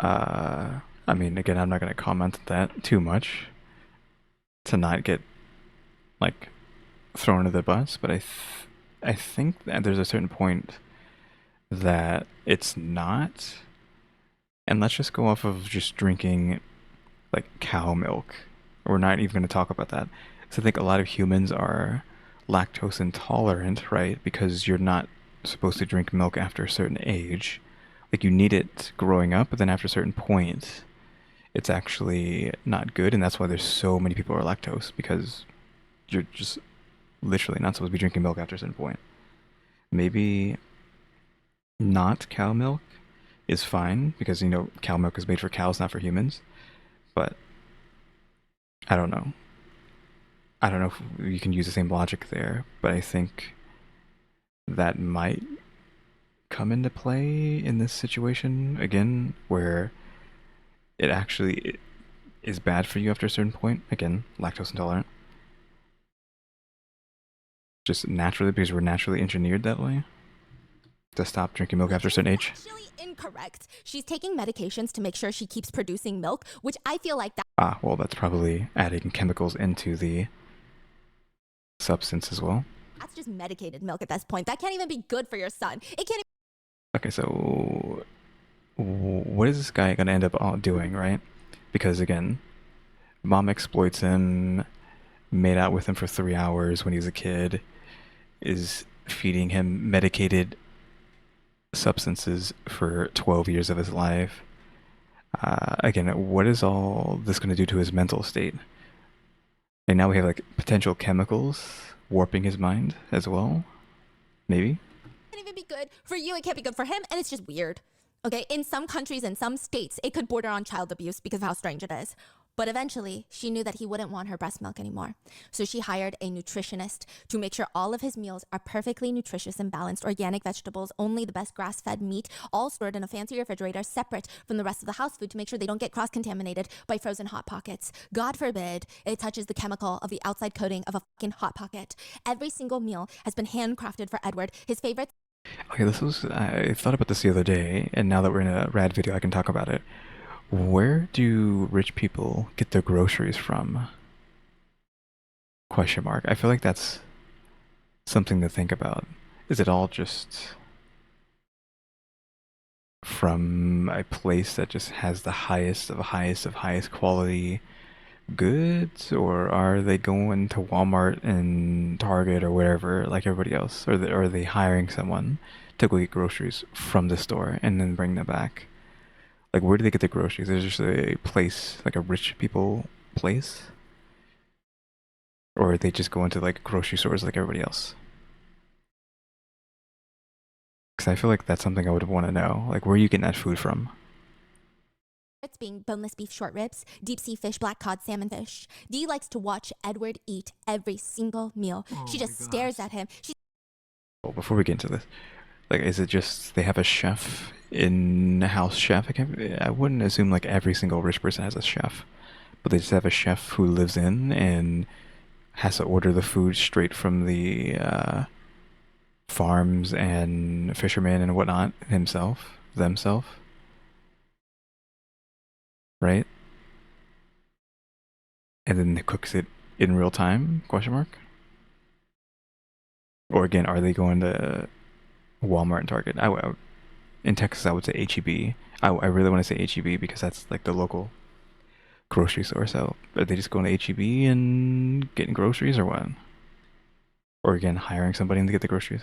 I mean, again, I'm not going to comment on that too much to not get, like, thrown into the bus, but I think that there's a certain point that it's not. And let's just go off of just drinking, like, cow milk. We're not even going to talk about that. So I think a lot of humans are lactose intolerant, right? Because you're not supposed to drink milk after a certain age. Like, you need it growing up, but then after a certain point, it's actually not good, and that's why there's so many people who are lactose, because you're just literally not supposed to be drinking milk after a certain point. Maybe not cow milk is fine, because, cow milk is made for cows, not for humans, but I don't know. I don't know if you can use the same logic there, but I think that might come into play in this situation again, where it actually is bad for you after a certain point. Again, lactose intolerant. Just naturally, because we're naturally engineered that way to stop drinking milk after a certain age. Actually incorrect. She's taking medications to make sure she keeps producing milk, which I feel like that. Well, that's probably adding chemicals into the substance as well. That's just medicated milk at this point. That can't even be good for your son. It can't. Okay, so what is this guy gonna end up doing, right? Because again, mom exploits him, made out with him for 3 hours when he was a kid, is feeding him medicated substances for 12 years of his life. Again, what is all this going to do to his mental state? And now we have like potential chemicals warping his mind as well. Maybe. It can't even be good for you. It can't be good for him. And it's just weird. Okay, in some countries and some states, it could border on child abuse because of how strange it is. But eventually, she knew that he wouldn't want her breast milk anymore. So she hired a nutritionist to make sure all of his meals are perfectly nutritious and balanced, organic vegetables, only the best grass-fed meat, all stored in a fancy refrigerator separate from the rest of the house food to make sure they don't get cross-contaminated by frozen Hot Pockets. God forbid it touches the chemical of the outside coating of a fucking Hot Pocket. Every single meal has been handcrafted for Edward. His favorite. Okay, I thought about this the other day, and now that we're in a rad video, I can talk about it. Where do rich people get their groceries from? Question mark. I feel like that's something to think about. Is it all just from a place that just has the highest of highest quality goods, or are they going to Walmart and Target or wherever like everybody else, or are they hiring someone to go get groceries from the store and then bring them back? Like, where do they get their groceries? There's just a place, like a rich people place? Or they just go into like grocery stores like everybody else? Because I feel like that's something I would want to know. Like, where are you getting that food from? It's being boneless beef short ribs, deep sea fish, black cod, salmon fish. Dee likes to watch Edward eat every single meal. She just stares at him. Well, before we get into this, like, is it just they have a chef, in-house chef? I wouldn't assume like every single rich person has a chef, but they just have a chef who lives in and has to order the food straight from the farms and fishermen and whatnot themselves, right? And then they cooks it in real time? Question mark. Or again, are they going to Walmart and Target? In Texas, I would say HEB. I really want to say HEB because that's like the local grocery store. So are they just going to HEB and getting groceries, or what? Or again, hiring somebody to get the groceries?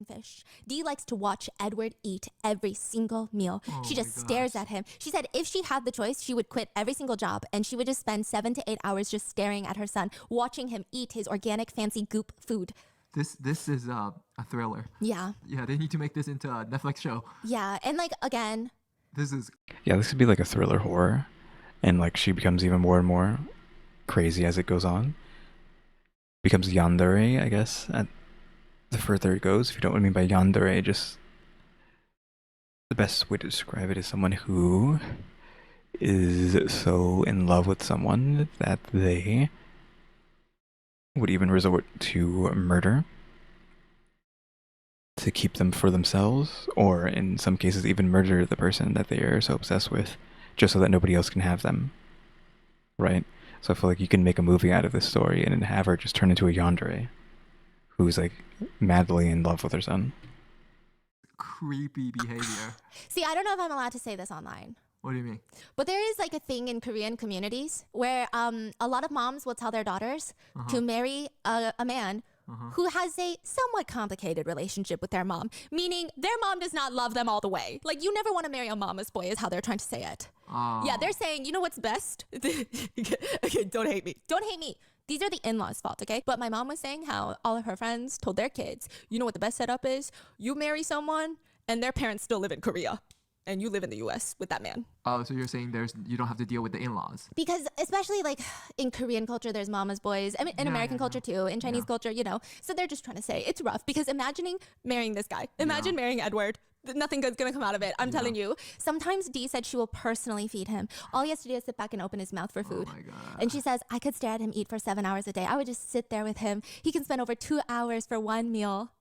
Fish. Dee likes to watch Edward eat every single meal. She just stares at him. She said if she had the choice, she would quit every single job and she would just spend 7 to 8 hours just staring at her son, watching him eat his organic fancy goop food. This is a thriller. Yeah. Yeah, they need to make this into a Netflix show. Yeah, and like again, This could be like a thriller horror, and like she becomes even more and more crazy as it goes on. Becomes yandere, I guess, at the further it goes. If you don't know what I mean by yandere, just the best way to describe it is someone who is so in love with someone that they would even resort to murder to keep them for themselves, or in some cases even murder the person that they are so obsessed with just so that nobody else can have them, right? So I feel like you can make a movie out of this story and then have her just turn into a yandere who's like madly in love with her son. creepy behavior. see, I don't know if I'm allowed to say this online. What do you mean? But there is like a thing in Korean communities where a lot of moms will tell their daughters to marry a man who has a somewhat complicated relationship with their mom, meaning their mom does not love them all the way. Like, you never want to marry a mama's boy is how they're trying to say it. Yeah, they're saying, you know what's best? Okay, don't hate me. Don't hate me. These are the in-laws' fault, okay? But my mom was saying how all of her friends told their kids, you know what the best setup is? You marry someone and their parents still live in Korea. And you live in the US with that man. Oh, so you're saying you don't have to deal with the in-laws? Because especially like in Korean culture, there's mama's boys. I mean, in American culture too, in Chinese culture, you know. So they're just trying to say it's rough because imagining marrying this guy. Imagine marrying Edward. Nothing good's gonna come out of it. I'm telling you. Sometimes Dee said she will personally feed him. All he has to do is sit back and open his mouth for food. Oh my God. And she says, I could stare at him eat for 7 hours a day. I would just sit there with him. He can spend over 2 hours for one meal.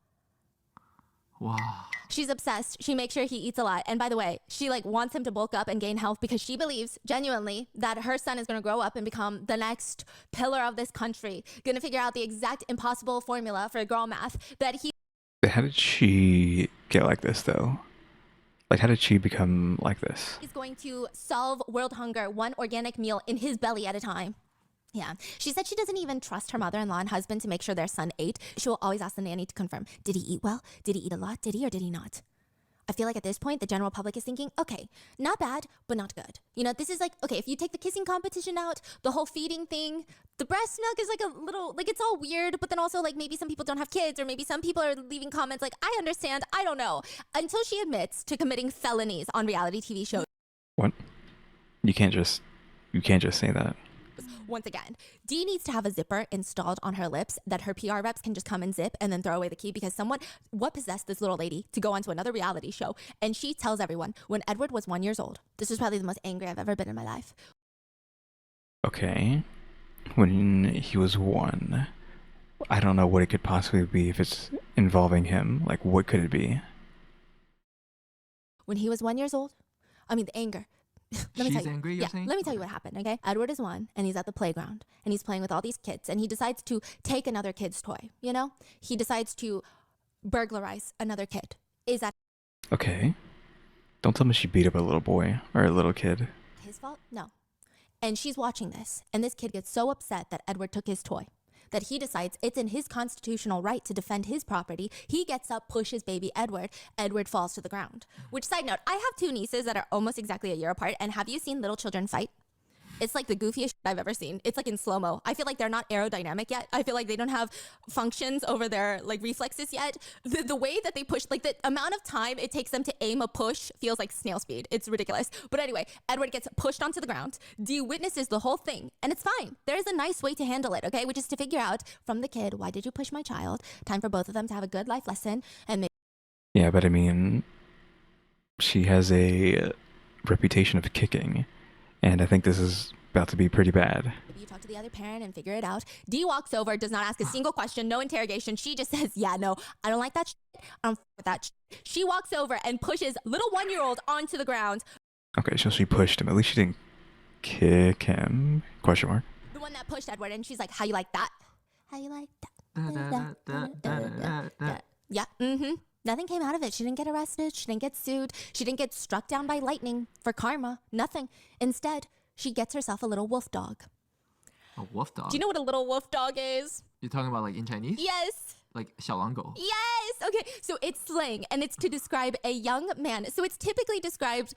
Wow. She's obsessed. She makes sure he eats a lot. And by the way, she like wants him to bulk up and gain health because she believes genuinely that her son is going to grow up and become the next pillar of this country. Going to figure out the exact impossible formula for girl math that he. How did she get like this though? Like, how did she become like this? He's going to solve world hunger one organic meal in his belly at a time. Yeah. She said she doesn't even trust her mother-in-law and husband to make sure their son ate. She will always ask the nanny to confirm. Did he eat well? Did he eat a lot? Did he or did he not? I feel like at this point, the general public is thinking, okay, not bad, but not good. You know, this is like, okay, if you take the kissing competition out, the whole feeding thing, the breast milk is like a little, like it's all weird, but then also like maybe some people don't have kids or maybe some people are leaving comments like, I understand, I don't know. Until she admits to committing felonies on reality TV shows. What? You can't just say that. Once again, Dee needs to have a zipper installed on her lips that her PR reps can just come and zip and then throw away the key because what possessed this little lady to go onto another reality show? And she tells everyone when Edward was 1 year old. This is probably the most angry I've ever been in my life. Okay. When he was 1, I don't know what it could possibly be if it's involving him. Like, what could it be? When he was 1 year old? I mean, the anger. She's angry, you're saying? Let me tell you what happened, okay? Edward is 1, and he's at the playground, and he's playing with all these kids, and he decides to take another kid's toy, you know? He decides to burglarize another kid. Is that Okay. Don't tell me she beat up a little boy or a little kid. his fault? No. And she's watching this, and this kid gets so upset that Edward took his toy that he decides it's in his constitutional right to defend his property. He gets up, pushes baby Edward. Edward falls to the ground. Which, side note, I have 2 nieces that are almost exactly a year apart. And have you seen little children fight? It's like the goofiest shit I've ever seen. It's like in slow-mo. I feel like they're not aerodynamic yet. I feel like they don't have functions over their like reflexes yet. The way that they push, like the amount of time it takes them to aim a push feels like snail speed. It's ridiculous. But anyway, Edward gets pushed onto the ground. Dee witnesses the whole thing, and it's fine. There's a nice way to handle it, okay? Which is to figure out from the kid, why did you push my child? Time for both of them to have a good life lesson and Yeah, but I mean, she has a reputation of kicking, and I think this is about to be pretty bad. maybe you talk to the other parent and figure it out. Dee walks over, does not ask a single question, no interrogation. She just says, yeah, no, I don't like that shit. I don't f with that shit. She walks over and pushes little 1 year old onto the ground. Okay, so she pushed him. At least she didn't kick him? Question mark. The one that pushed Edward, and she's like, how you like that? How you like that? Yeah, Nothing came out of it. She didn't get arrested. She didn't get sued. She didn't get struck down by lightning for karma. Nothing. Instead, she gets herself a little wolf dog. A wolf dog? Do you know what a little wolf dog is? You're talking about like in Chinese? Yes. Like 小狼狗. Yes. Okay. So it's slang, and it's to describe a young man. So it's typically described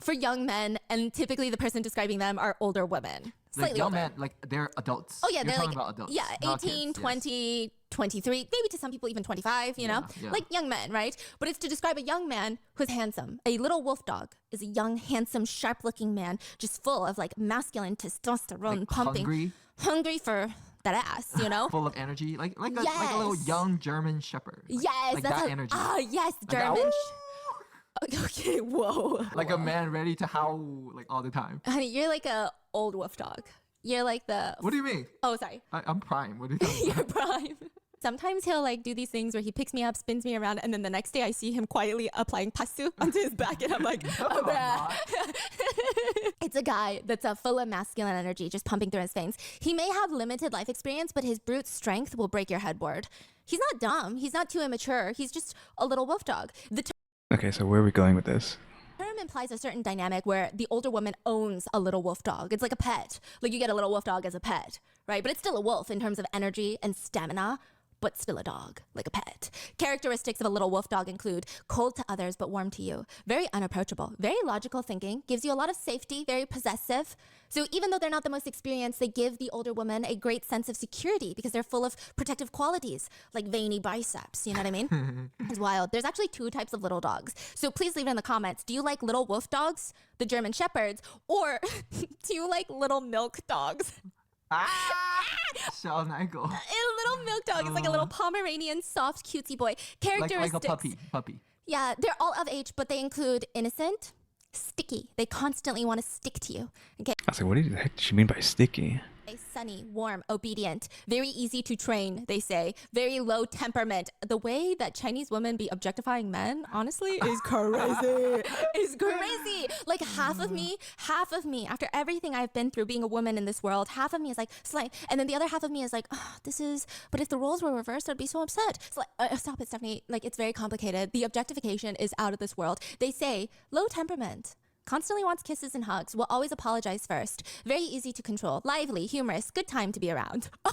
for young men, and typically the person describing them are older women. Like Slightly young older. men, like they're adults. Oh yeah, You're they're talking like about adults. yeah, not 18, kids, 20, yes. 23, maybe to some people even 25, you know? Yeah. Like young men, right? But it's to describe a young man who's handsome. A little wolf dog is a young, handsome, sharp-looking man just full of like masculine testosterone Like pumping. Hungry for that ass, you know? Full of energy, like a little Yes. young German shepherd. Yes, like that's that energy. Ah, yes, Like that, German. Okay, whoa. like a man ready to howl like all the time. Honey, you're like a old wolf dog. You're like the What do you mean? Oh, sorry. I'm prime. What are you talking You're about? prime. Sometimes he'll like do these things where he picks me up, spins me around, and then the next day I see him quietly applying pasu onto his back, and I'm like, No, oh, I'm not. It's a guy that's full of masculine energy just pumping through his veins. He may have limited life experience, but his brute strength will break your headboard. He's not dumb. He's not too immature. He's just a little wolf dog. The Okay, so where are we going with this? term implies a certain dynamic where the older woman owns a little wolf dog. It's like a pet. Like you get a little wolf dog as a pet, right? But it's still a wolf in terms of energy and stamina, but still a dog, like a pet. Characteristics of a little wolf dog include cold to others but warm to you, very unapproachable, very logical thinking, gives you a lot of safety, very possessive. So even though they're not the most experienced, they give the older woman a great sense of security because they're full of protective qualities, like veiny biceps, you know what I mean? It's wild. There's actually 2 types of little dogs. So please leave it in the comments. Do you like little wolf dogs, the German shepherds, or do you like little milk dogs? Shall I go? A little milk dog is like a little Pomeranian, soft, cutesy boy. Characteristics. Like a puppy. Yeah, they're all of age, but they include innocent, sticky. They constantly want to stick to you. Okay. I was like, what the heck does she mean by sticky? Sunny, warm, obedient, very easy to train, they say, very low temperament. The way that Chinese women be objectifying men, honestly, is crazy. Is crazy. Like half of me, after everything I've been through being a woman in this world, half of me is like, slight, and then the other half of me is like, oh, but if the roles were reversed, I'd be so upset. So like, stop it, Stephanie. Like, it's very complicated. The objectification is out of this world. They say low temperament. Constantly wants kisses and hugs, will always apologize first. Very easy to control, lively, humorous, good time to be around. I'm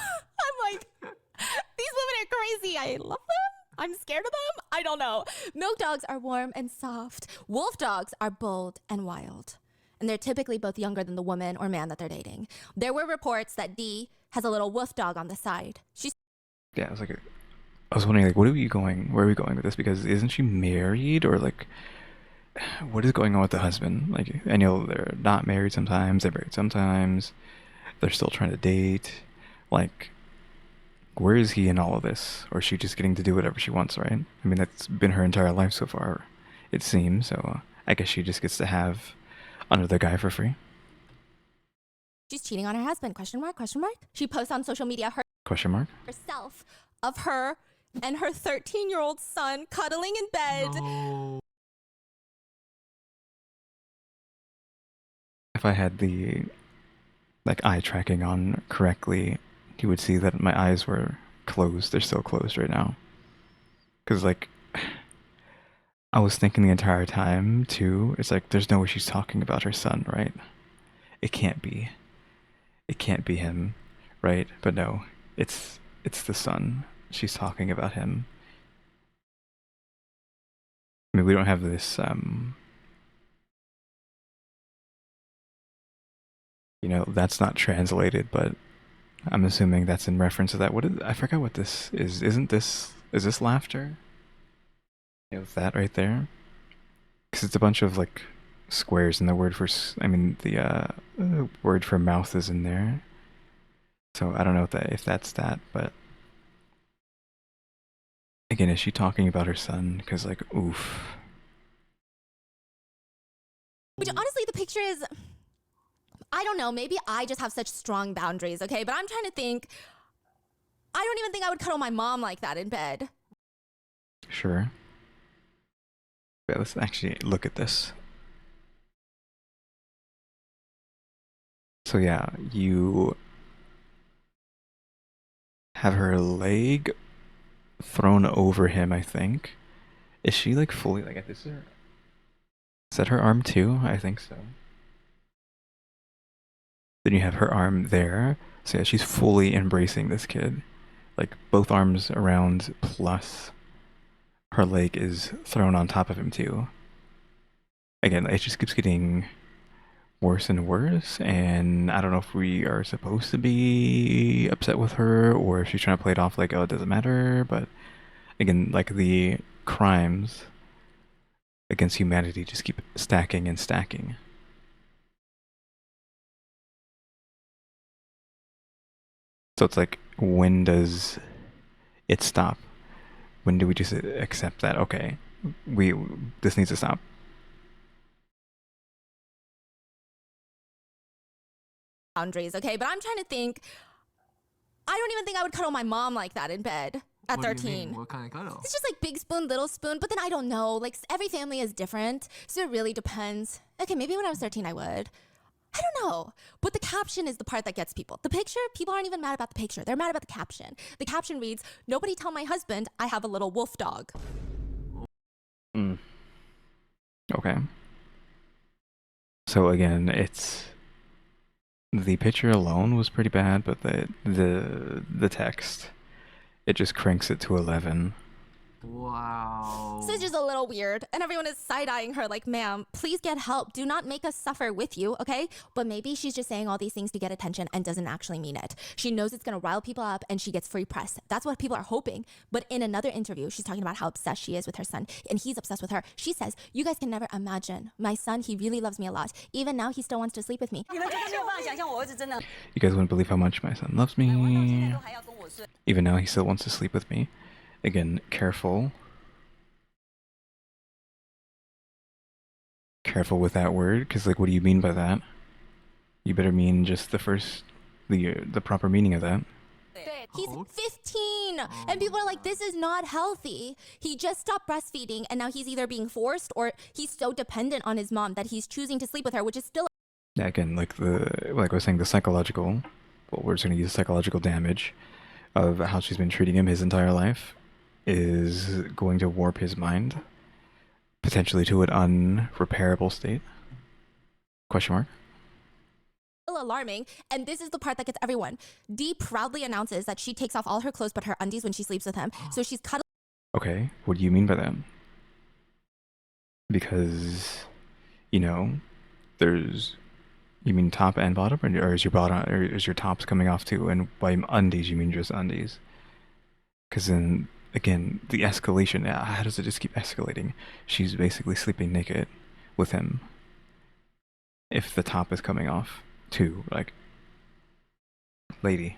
like, these women are crazy. I love them. I'm scared of them. I don't know. Milk dogs are warm and soft. Wolf dogs are bold and wild. And they're typically both younger than the woman or man that they're dating. There were reports that Dee has a little wolf dog on the side. Yeah, I was wondering, like, where are we going with this? Because isn't she married, or like, what is going on with the husband? Like, I know they're not married sometimes, they're married sometimes, they're still trying to date. Like, where is he in all of this? Or is she just getting to do whatever she wants, right? I mean, that's been her entire life so far, it seems. So I guess she just gets to have another guy for free. She's cheating on her husband, question mark, question mark. She posts on social media Question mark? herself of her and her 13-year-old son cuddling in bed. No. If I had the like eye tracking on correctly, you would see that my eyes were closed. They're still closed right now. Because like, I was thinking the entire time too, it's like, there's no way she's talking about her son, right? It can't be. It can't be him, right? But no, it's the son. She's talking about him. I mean, we don't have this, you know, that's not translated, but I'm assuming that's in reference to that. I forgot what this is. Is this laughter? You know, that right there? Because it's a bunch of like squares, and the word for, the word for mouth is in there. So I don't know if that's that, but again, is she talking about her son? Because like, oof. Which honestly, the picture is, I don't know, maybe I just have such strong boundaries, okay? But I'm trying to think, I don't even think I would cuddle my mom like that in bed. Sure. Yeah, let's actually look at this. So yeah, you have her leg thrown over him, I think. Is she like fully, like, is that her arm too? I think so. Then you have her arm there. So yeah, she's fully embracing this kid. Like, both arms around, plus her leg is thrown on top of him too. Again, it just keeps getting worse and worse, and I don't know if we are supposed to be upset with her, or if she's trying to play it off like, oh, it doesn't matter. But again, like, the crimes against humanity just keep stacking and stacking. So it's like, when does it stop? When do we just accept that, okay, this needs to stop? Boundaries, okay? But I'm trying to think, I don't even think I would cuddle my mom like that in bed at What do you 13. mean? What kind of cuddle? It's just like big spoon, little spoon, but then I don't know. Like, every family is different, so it really depends. Okay, maybe when I was 13 I would. I don't know. But the caption is the part that gets people. The picture, people aren't even mad about the picture. They're mad about the caption. The caption reads, "Nobody tell my husband I have a little wolf dog." Okay. So again, it's, the picture alone was pretty bad, but the text, it just cranks it to 11. Wow. So it's just a little weird. And everyone is side-eyeing her like, ma'am, please get help. Do not make us suffer with you, okay? But maybe she's just saying all these things to get attention and doesn't actually mean it. She knows it's going to rile people up and she gets free press. That's what people are hoping. But in another interview, she's talking about how obsessed she is with her son and he's obsessed with her. She says, you guys can never imagine. My son, he really loves me a lot. Even now, he still wants to sleep with me. You guys wouldn't believe how much my son loves me. Even now, he still wants to sleep with me. Again, careful. Careful with that word, because like, what do you mean by that? You better mean just the first the proper meaning of that. He's 15, and people are like, this is not healthy. He just stopped breastfeeding, and now he's either being forced or he's so dependent on his mom that he's choosing to sleep with her, which is still Yeah, again, like I was saying, the psychological. Well, we're just gonna use psychological damage of how she's been treating him his entire life is going to warp his mind, potentially to an unrepairable state. Question mark. alarming. And this is the part that gets everyone. Dee proudly announces that she takes off all her clothes but her undies when she sleeps with him. So she's cuddling. Okay, what do you mean by that? Because, you know, there's, you mean top and bottom, or is your bottom, or is your tops coming off too? And by undies, you mean just undies? Because then, again, the escalation, how does it just keep escalating? She's basically sleeping naked with him. If the top is coming off too, like, lady.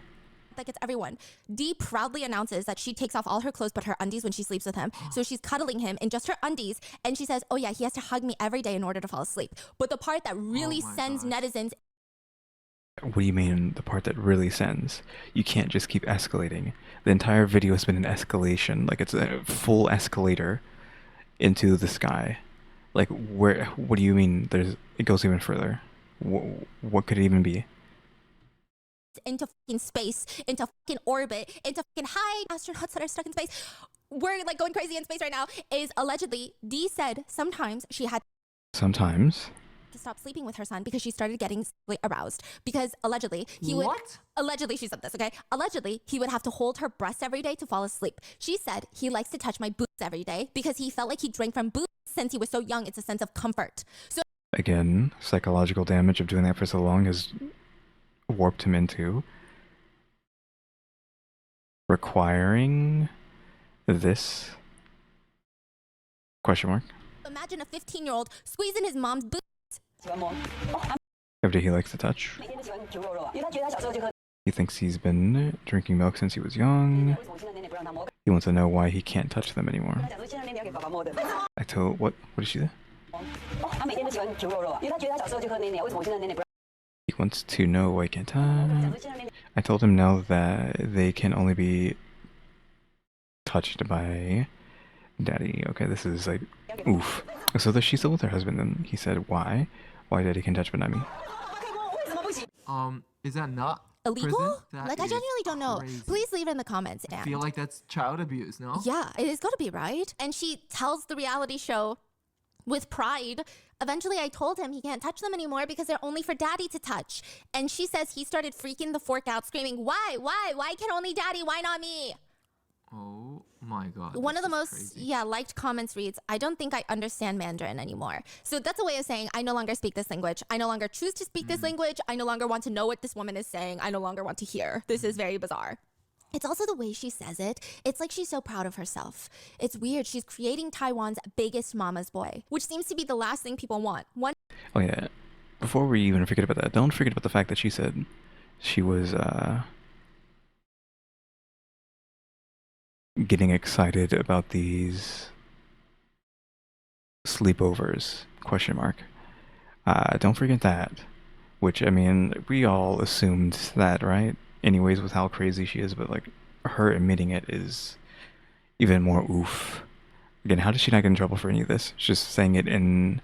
That gets everyone. Dee proudly announces that she takes off all her clothes but her undies when she sleeps with him. So she's cuddling him in just her undies, and she says, oh yeah, he has to hug me every day in order to fall asleep. But the part that really sends netizens. What do you mean, the part that really sends? You can't just keep escalating. The entire video has been an escalation, like it's a full escalator into the sky. Like, where, what do you mean it goes even further? What could it even be? Into fucking space, into fucking orbit, into fucking astronauts that are stuck in space. We're like going crazy in space right now. Is allegedly, Dee said sometimes she had Sometimes. to stop sleeping with her son because she started getting sexually aroused. Because allegedly, allegedly she said this, okay? Allegedly, he would have to hold her breast every day to fall asleep. She said he likes to touch my boobs every day because he felt like he drank from boobs since he was so young. It's a sense of comfort. So again, psychological damage of doing that for so long has warped him into requiring this question mark. Imagine a 15-year-old squeezing his mom's boobs. Every day he likes to touch. He thinks he's been drinking milk since he was young. He wants to know why he can't touch them anymore. What did she say? He wants to know why he can't touch. I told him now that they can only be touched by daddy. Okay, this is like, oof. So she's still with her husband, and he said, why? Why daddy can touch but not me? Is that not illegal? That like, I genuinely don't know. crazy. Please leave it in the comments. I feel like that's child abuse, no? Yeah, it has got to be, right? And she tells the reality show with pride, eventually I told him he can't touch them anymore because they're only for daddy to touch. And she says he started freaking the fork out, screaming, why? Why can only daddy? Why not me? Oh my god. One of the most, crazy. liked comments reads, I don't think I understand Mandarin anymore. So that's a way of saying, I no longer speak this language. I no longer choose to speak this language. I no longer want to know what this woman is saying. I no longer want to hear. This is very bizarre. It's also the way she says it. It's like she's so proud of herself. It's weird. She's creating Taiwan's biggest mama's boy, which seems to be the last thing people want. Oh yeah, before we even forget about that, don't forget about the fact that she said she was getting excited about these sleepovers, question mark. Don't forget that, which, I mean, we all assumed that, right? Anyways, with how crazy she is, but like her admitting it is even more oof. Again, how did she not get in trouble for any of this? She's just saying it in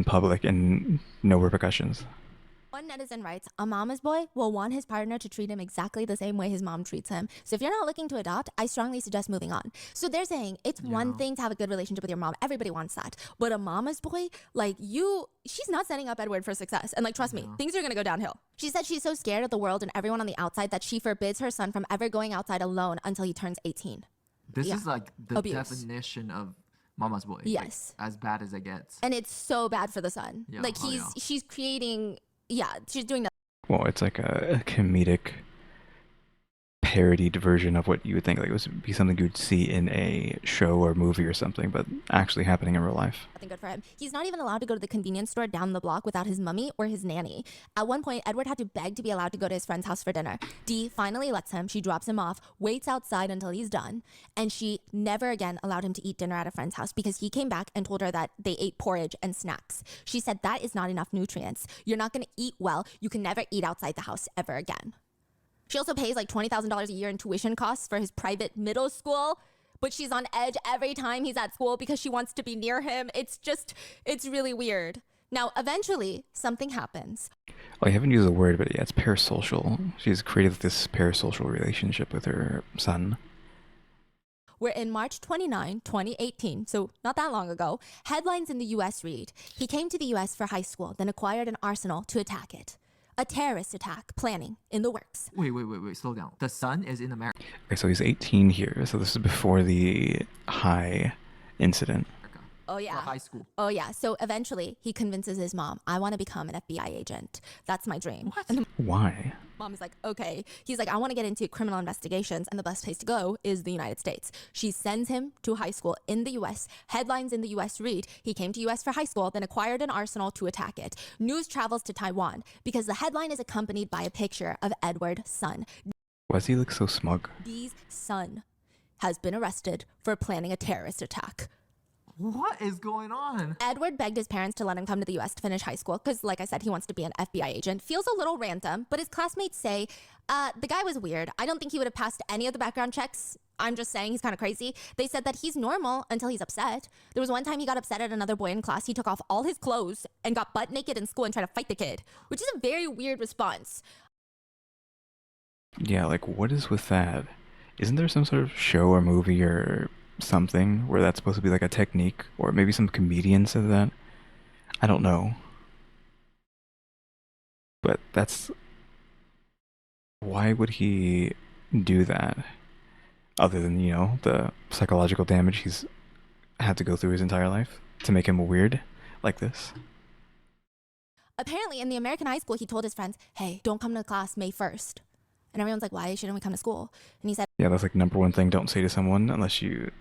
public and no repercussions. One netizen writes, a mama's boy will want his partner to treat him exactly the same way his mom treats him. So if you're not looking to adopt, I strongly suggest moving on. So they're saying it's one thing to have a good relationship with your mom. Everybody wants that. But a mama's boy, like she's not setting up Edward for success. And like, trust me, things are going to go downhill. She said she's so scared of the world and everyone on the outside that she forbids her son from ever going outside alone until he turns 18. This is like the Abuse. definition of mama's boy. Yes. Like, as bad as it gets. And it's so bad for the son. Yeah, Like she's creating, she's doing that. Well, it's like a comedic parodied version of what you would think. Like it would be something you'd see in a show or movie or something, but actually happening in real life. Nothing good for him. He's not even allowed to go to the convenience store down the block without his mummy or his nanny. At one point, Edward had to beg to be allowed to go to his friend's house for dinner. Dee finally lets him. She drops him off, waits outside until he's done, and she never again allowed him to eat dinner at a friend's house because he came back and told her that they ate porridge and snacks. She said that is not enough nutrients. You're not going to eat well. You can never eat outside the house ever again. She also pays like $20,000 a year in tuition costs for his private middle school, but she's on edge every time he's at school because she wants to be near him. It's really weird. Now, eventually, something happens. Well, I haven't used the word, but yeah, it's parasocial. She's created this parasocial relationship with her son. We're in March 29, 2018, so not that long ago. Headlines in the U.S. read, he came to the U.S. for high school, then acquired an arsenal to attack it. A terrorist attack planning in the works. Wait, slow down. The son is in America. Okay, so he's 18 here, so this is before the high incident. Oh, yeah. For high school. Oh, yeah. So eventually, he convinces his mom, I want to become an FBI agent. That's my dream. What? And the Why? mom is like, okay. He's like, I want to get into criminal investigations, and the best place to go is the United States. She sends him to high school in the U.S. Headlines in the U.S. read, he came to U.S. for high school, then acquired an arsenal to attack it. News travels to Taiwan because the headline is accompanied by a picture of Edward's son. Why does he look so smug? Dee's son has been arrested for planning a terrorist attack. What is going on? Edward begged his parents to let him come to the US to finish high school because, like I said, he wants to be an FBI agent. Feels a little random, but his classmates say the guy was weird. I don't think he would have passed any of the background checks. I'm just saying he's kind of crazy. They said that he's normal until he's upset. There was one time he got upset at another boy in class. He took off all his clothes and got butt naked in school and tried to fight the kid, which is a very weird response. Yeah, like what is with that? Isn't there some sort of show or movie or something where that's supposed to be like a technique, or maybe some comedian said that? I don't know. But that's... Why would he do that? Other than, you know, the psychological damage he's had to go through his entire life to make him weird like this. Apparently, in the American high school, he told his friends, hey, don't come to class May 1st. And everyone's like, why shouldn't we come to school? And he said, Yeah, that's like number one thing don't say to someone unless you...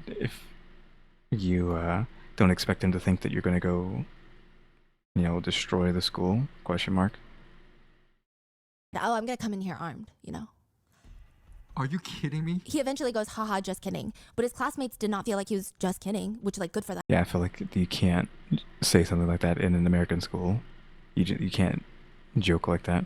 If you don't expect them to think that you're going to go, you know, destroy the school, question mark. oh, I'm going to come in here armed, you know. Are you kidding me? He eventually goes, haha, just kidding. But his classmates did not feel like he was just kidding, which, like, good for them. Yeah, I feel like you can't say something like that in an American school. You can't joke like that.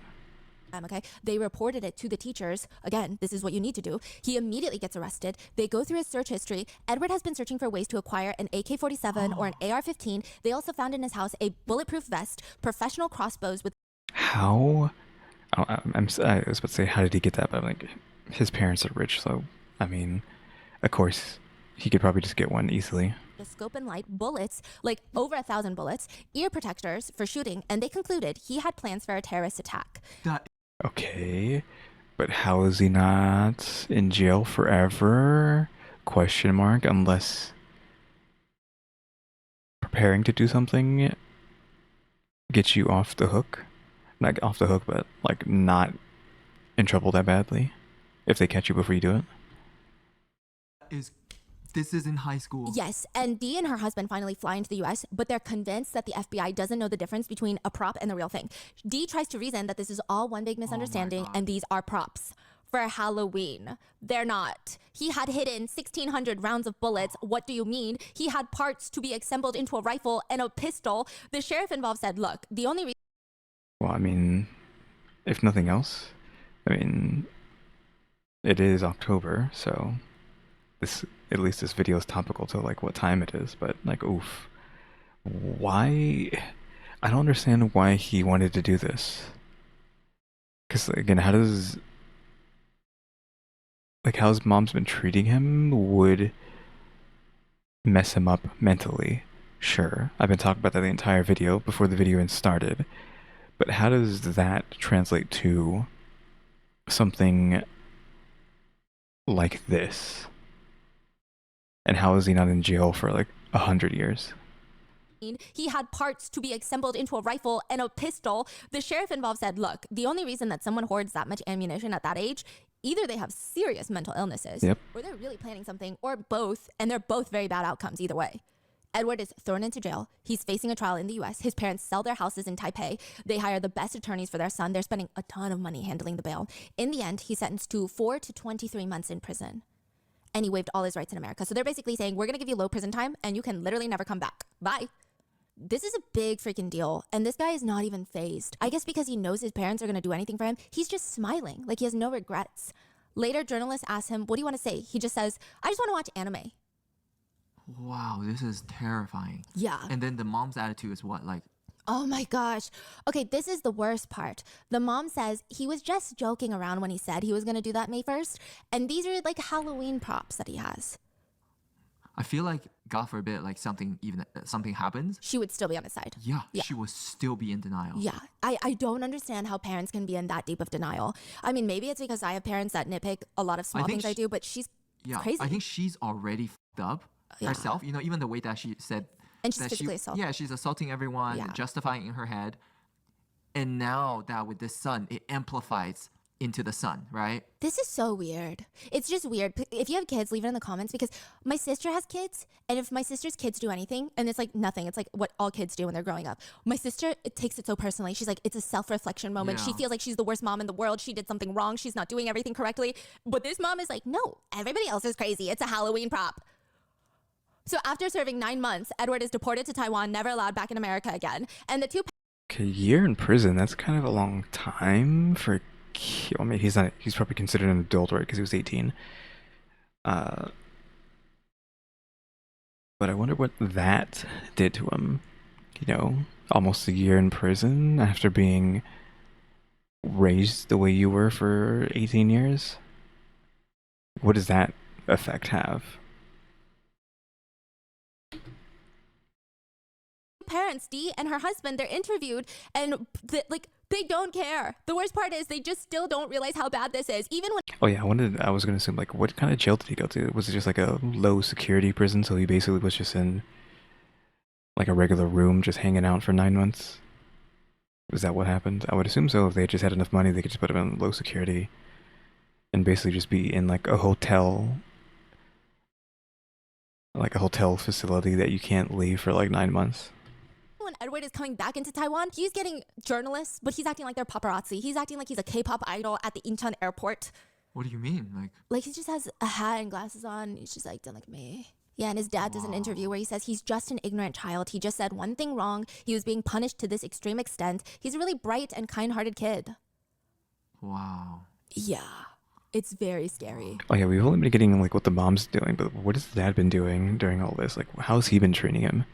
Okay, they reported it to the teachers. Again, this is what you need to do. He immediately gets arrested. They go through his search history. Edward has been searching for ways to acquire an AK-47 or an AR-15. They also found in his house a bulletproof vest, professional crossbows with... How? I was about to say, how did he get that? But I'm like, his parents are rich, so, I mean, of course, he could probably just get one easily. A scope and light, bullets, like over 1,000 bullets, ear protectors for shooting, and they concluded he had plans for a terrorist attack. That Okay, but how is he not in jail forever? Question mark, unless preparing to do something gets you off the hook. Not off the hook, but like not in trouble that badly if they catch you before you do it. This is in high school. Yes, and Dee and her husband finally fly into the US, but they're convinced that the FBI doesn't know the difference between a prop and the real thing. Dee tries to reason that this is all one big misunderstanding and these are props for Halloween. They're not. He had hidden 1,600 rounds of bullets. What do you mean? He had parts to be assembled into a rifle and a pistol. The sheriff involved said, look, the only reason... Well, I mean, if nothing else, I mean, it is October, so this... At least this video is topical to like what time it is, but like, oof. Why? I don't understand why he wanted to do this. Because again, how does... Like, how his mom's been treating him would mess him up mentally. Sure, I've been talking about that the entire video before the video even started. But how does that translate to something like this? And how is he not in jail for like 100 years? He had parts to be assembled into a rifle and a pistol. The sheriff involved said, look, the only reason that someone hoards that much ammunition at that age, either they have serious mental illnesses, or they're really planning something, or both, and they're both very bad outcomes either way. Edward is thrown into jail. He's facing a trial in the US. His parents sell their houses in Taipei. They hire the best attorneys for their son. They're spending a ton of money handling the bail. In the end, he's sentenced to 4 to 23 months in prison. And he waived all his rights in America. So they're basically saying, we're going to give you low prison time and you can literally never come back. Bye. This is a big freaking deal. And this guy is not even fazed. I guess because he knows his parents are going to do anything for him, he's just smiling like he has no regrets. Later, journalists ask him, what do you want to say? He just says, I just want to watch anime. Wow, this is terrifying. Yeah. And then the mom's attitude is what? Like, oh my gosh. Okay, this is the worst part. The mom says he was just joking around when he said he was going to do that May 1st. And these are like Halloween props that he has. I feel like, God forbid, like something happens. She would still be on his side. Yeah, she would still be in denial. Yeah, I don't understand how parents can be in that deep of denial. I mean, maybe it's because I have parents that nitpick a lot of small things I do, but she's crazy. I think she's already f***ed up herself. You know, even the way that she said and she's physically assaulting. Yeah, she's assaulting everyone, justifying in her head. And now that with this son, it amplifies into the son, right? This is so weird. It's just weird. If you have kids, leave it in the comments, because my sister has kids, and if my sister's kids do anything, and it's like nothing, it's like what all kids do when they're growing up. My sister, it takes it so personally. She's like, it's a self-reflection moment. She feels like she's the worst mom in the world. She did something wrong. She's not doing everything correctly. But this mom is like, no, everybody else is crazy. It's a Halloween prop. So after serving 9 months, Edward is deported to Taiwan, never allowed back in America again. And the two... Okay, a year in prison, that's kind of a long time for... I mean, he's probably considered an adult, right? Because he was 18. But I wonder what that did to him. You know, almost a year in prison after being raised the way you were for 18 years. What does that effect have? Parents, Dee and her husband, they're interviewed, and they don't care. The worst part is they just still don't realize how bad this is. Even when... Oh yeah, I was gonna assume, like, what kind of jail did he go to? Was it just like a low security prison, so he basically was just in like a regular room just hanging out for 9 months? Is that what happened? I would assume so. If they just had enough money, they could just put him in low security and basically just be in like a hotel facility that you can't leave for like 9 months. When Edward is coming back into Taiwan, he's getting journalists, but he's acting like they're paparazzi. He's acting like he's a K-pop idol at the Incheon airport. What do you mean? Like he just has a hat and glasses on. He's just like, don't look at me. Yeah, and his dad does an interview where he says he's just an ignorant child. He just said one thing wrong. He was being punished to this extreme extent. He's a really bright and kind-hearted kid. Wow. Yeah, it's very scary. Oh yeah, we've only been getting like what the mom's doing, but what has the dad been doing during all this? Like, how's he been treating him?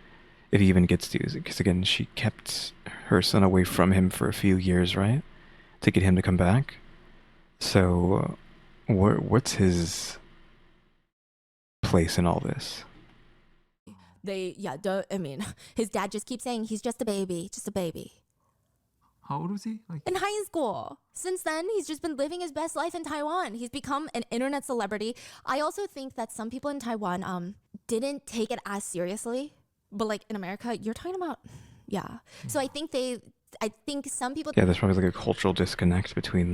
If he even gets to, because again, she kept her son away from him for a few years, right? To get him to come back. So, what's his place in all this? I mean, his dad just keeps saying he's just a baby, just a baby. How old was he? In high school. Since then, he's just been living his best life in Taiwan. He's become an internet celebrity. I also think that some people in Taiwan didn't take it as seriously. But like in America, you're talking about, So I think some people... Yeah, there's probably like a cultural disconnect between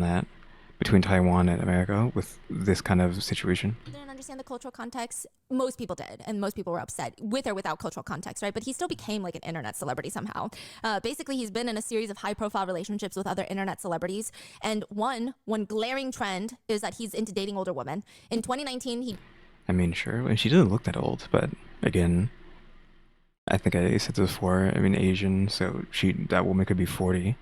Taiwan and America with this kind of situation. Didn't understand the cultural context. Most people did, and most people were upset with or without cultural context, right? But he still became like an internet celebrity somehow. Basically, he's been in a series of high-profile relationships with other internet celebrities, and one glaring trend is that he's into dating older women. In 2019, I mean, sure, and she doesn't look that old, but again, I think I said this before, I mean, Asian, so that woman could be 40. I mean,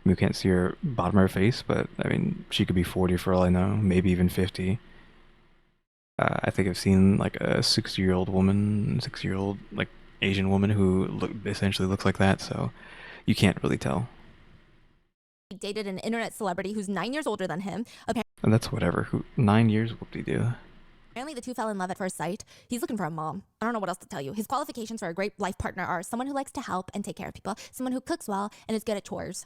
we can't see her bottom of her face, but I mean, she could be 40 for all I know, maybe even 50. I think I've seen like a 60-year-old like Asian woman who essentially looks like that, so you can't really tell. He dated an internet celebrity who's 9 years older than him. And that's whatever, 9 years, whoop-de-doo. Apparently, the two fell in love at first sight. He's looking for a mom. I don't know what else to tell you. His qualifications for a great life partner are someone who likes to help and take care of people, someone who cooks well and is good at chores.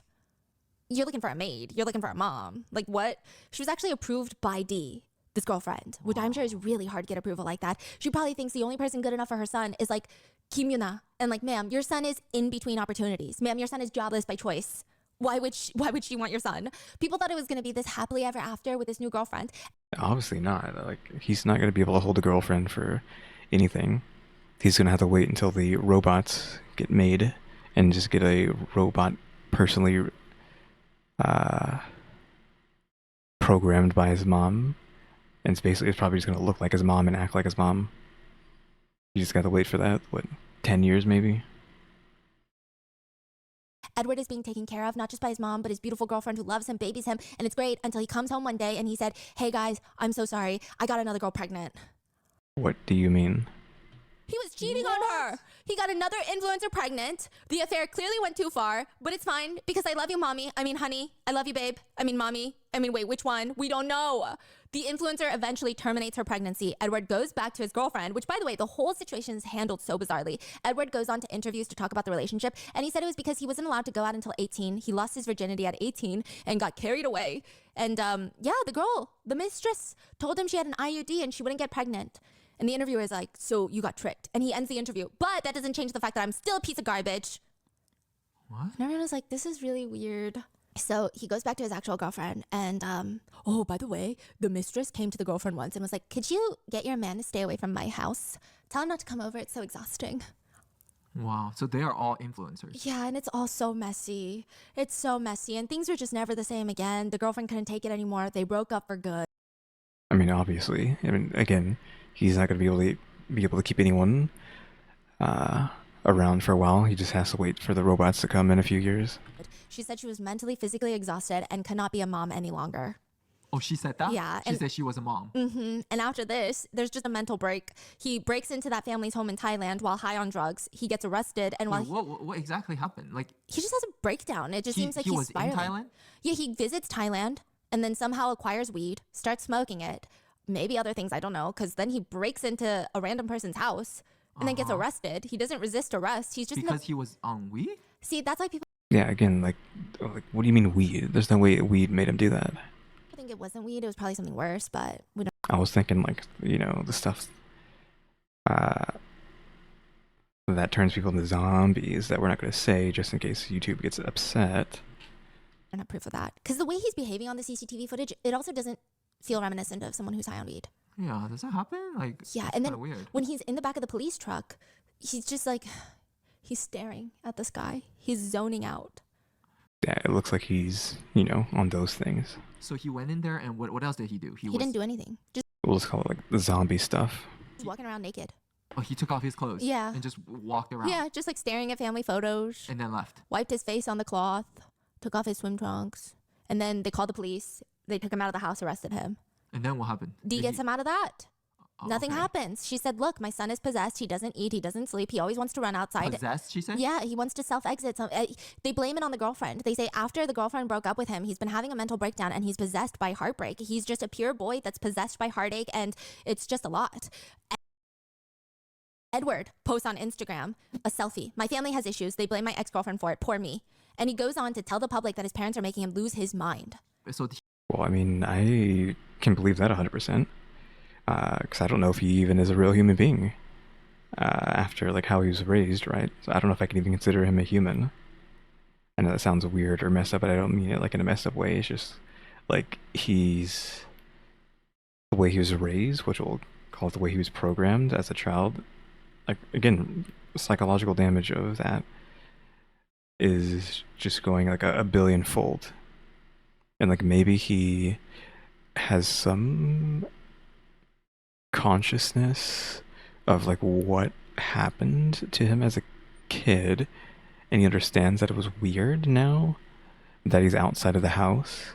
You're looking for a maid. You're looking for a mom. Like what? She was actually approved by Dee, this girlfriend, which I'm sure is really hard to get approval like that. She probably thinks the only person good enough for her son is like Kimyuna, and like, ma'am, your son is in between opportunities. Ma'am, your son is jobless by choice. Why would she want your son? People thought it was going to be this happily ever after with this new girlfriend. Obviously not. Like, he's not going to be able to hold a girlfriend for anything. He's going to have to wait until the robots get made and just get a robot personally programmed by his mom. And it's probably just going to look like his mom and act like his mom. You just got to wait for that. What, 10 years maybe? Edward is being taken care of, not just by his mom, but his beautiful girlfriend who loves him, babies him, and it's great until he comes home one day and he said, hey guys, I'm so sorry. I got another girl pregnant. What do you mean? He was cheating on her. He got another influencer pregnant. The affair clearly went too far, but it's fine because I love you, mommy. I mean, honey. I love you, babe. I mean, mommy. I mean, wait, which one? We don't know. The influencer eventually terminates her pregnancy. Edward goes back to his girlfriend, which, by the way, the whole situation is handled so bizarrely. Edward goes on to interviews to talk about the relationship, and he said it was because he wasn't allowed to go out until 18. He lost his virginity at 18 and got carried away. And yeah, the mistress, told him she had an IUD and she wouldn't get pregnant. And the interviewer is like, so you got tricked. And he ends the interview. But that doesn't change the fact that I'm still a piece of garbage. What? And everyone was like, this is really weird. So he goes back to his actual girlfriend. And, oh, by the way, the mistress came to the girlfriend once and was like, could you get your man to stay away from my house? Tell him not to come over. It's so exhausting. Wow. So they are all influencers. Yeah, and it's all so messy. It's so messy. And things were just never the same again. The girlfriend couldn't take it anymore. They broke up for good. I mean, obviously. I mean, again, he's not going to be able to keep anyone around for a while. He just has to wait for the robots to come in a few years. She said she was mentally, physically exhausted and could not be a mom any longer. Oh, she said that? Yeah. She said she was a mom. Mm-hmm. And after this, there's just a mental break. He breaks into that family's home in Thailand while high on drugs. He gets arrested, and while What exactly happened? Like, he just has a breakdown. It just seems like he he's was spiraling. in Thailand? Yeah, he visits Thailand and then somehow acquires weed, starts smoking it, maybe other things, I don't know, because then he breaks into a random person's house and then gets arrested. He doesn't resist arrest. He's just because he was on weed? See, that's why people Yeah, again, like, what do you mean weed? There's no way weed made him do that. think it wasn't weed. It was probably something worse, but we don't. I was thinking, like, you know, the stuff that turns people into zombies that we're not going to say just in case YouTube gets upset. I don't have proof of that. Because the way he's behaving on the CCTV footage, it also doesn't feel reminiscent of someone who's high on weed. Yeah, does that happen? Like, Yeah, it's and then kinda weird. when he's in the back of the police truck, he's just like, he's staring at the sky. He's zoning out. Yeah, it looks like he's, you know, on those things. So he went in there, and what else did he do? He didn't do anything. Just We'll just call it, like, the zombie stuff. walking around naked. Oh, he took off his clothes. Yeah. And just walked around. Yeah, just like staring at family photos. And then left. Wiped his face on the cloth. Took off his swim trunks. And then they called the police. They took him out of the house, arrested him. And then what happened? Dee gets him out of that. Oh, Nothing okay. happens. She said, look, my son is possessed. He doesn't eat. He doesn't sleep. He always wants to run outside. Possessed, she said? Yeah, he wants to self-exit. So, they blame it on the girlfriend. They say after the girlfriend broke up with him, he's been having a mental breakdown and he's possessed by heartbreak. He's just a pure boy that's possessed by heartache, and it's just a lot. Edward posts on Instagram a selfie. My family has issues. They blame my ex-girlfriend for it. Poor me. And he goes on to tell the public that his parents are making him lose his mind. So Well, I mean, I can believe that 100%. Because I don't know if he even is a real human being after, like, how he was raised, right? So I don't know if I can even consider him a human. I know that sounds weird or messed up, but I don't mean it, like, in a messed up way. It's just, like, the way he was raised, which we'll call it the way he was programmed as a child. Like, again, psychological damage of that is just going, like, a billion-fold. And, like, maybe he has some consciousness of, like, what happened to him as a kid, and he understands that it was weird now that he's outside of the house,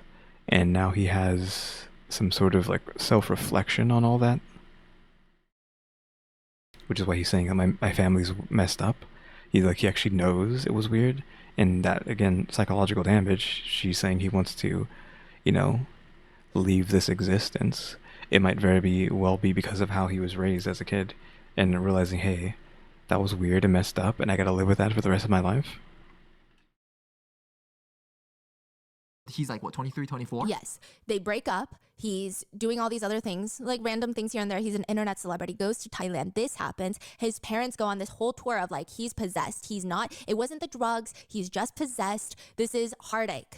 and now he has some sort of, like, self-reflection on all that, which is why he's saying that my family's messed up. He actually knows it was weird, and that, again, psychological damage. She's saying he wants to, you know, leave this existence. It might very well be because of how he was raised as a kid, and realizing, hey, that was weird and messed up, and I gotta live with that for the rest of my life. He's like, what, 23, 24? Yes. They break up. He's doing all these other things, like random things here and there. He's an internet celebrity, goes to Thailand. This happens. His parents go on this whole tour of like, he's possessed. He's not. It wasn't the drugs. He's just possessed. This is heartache.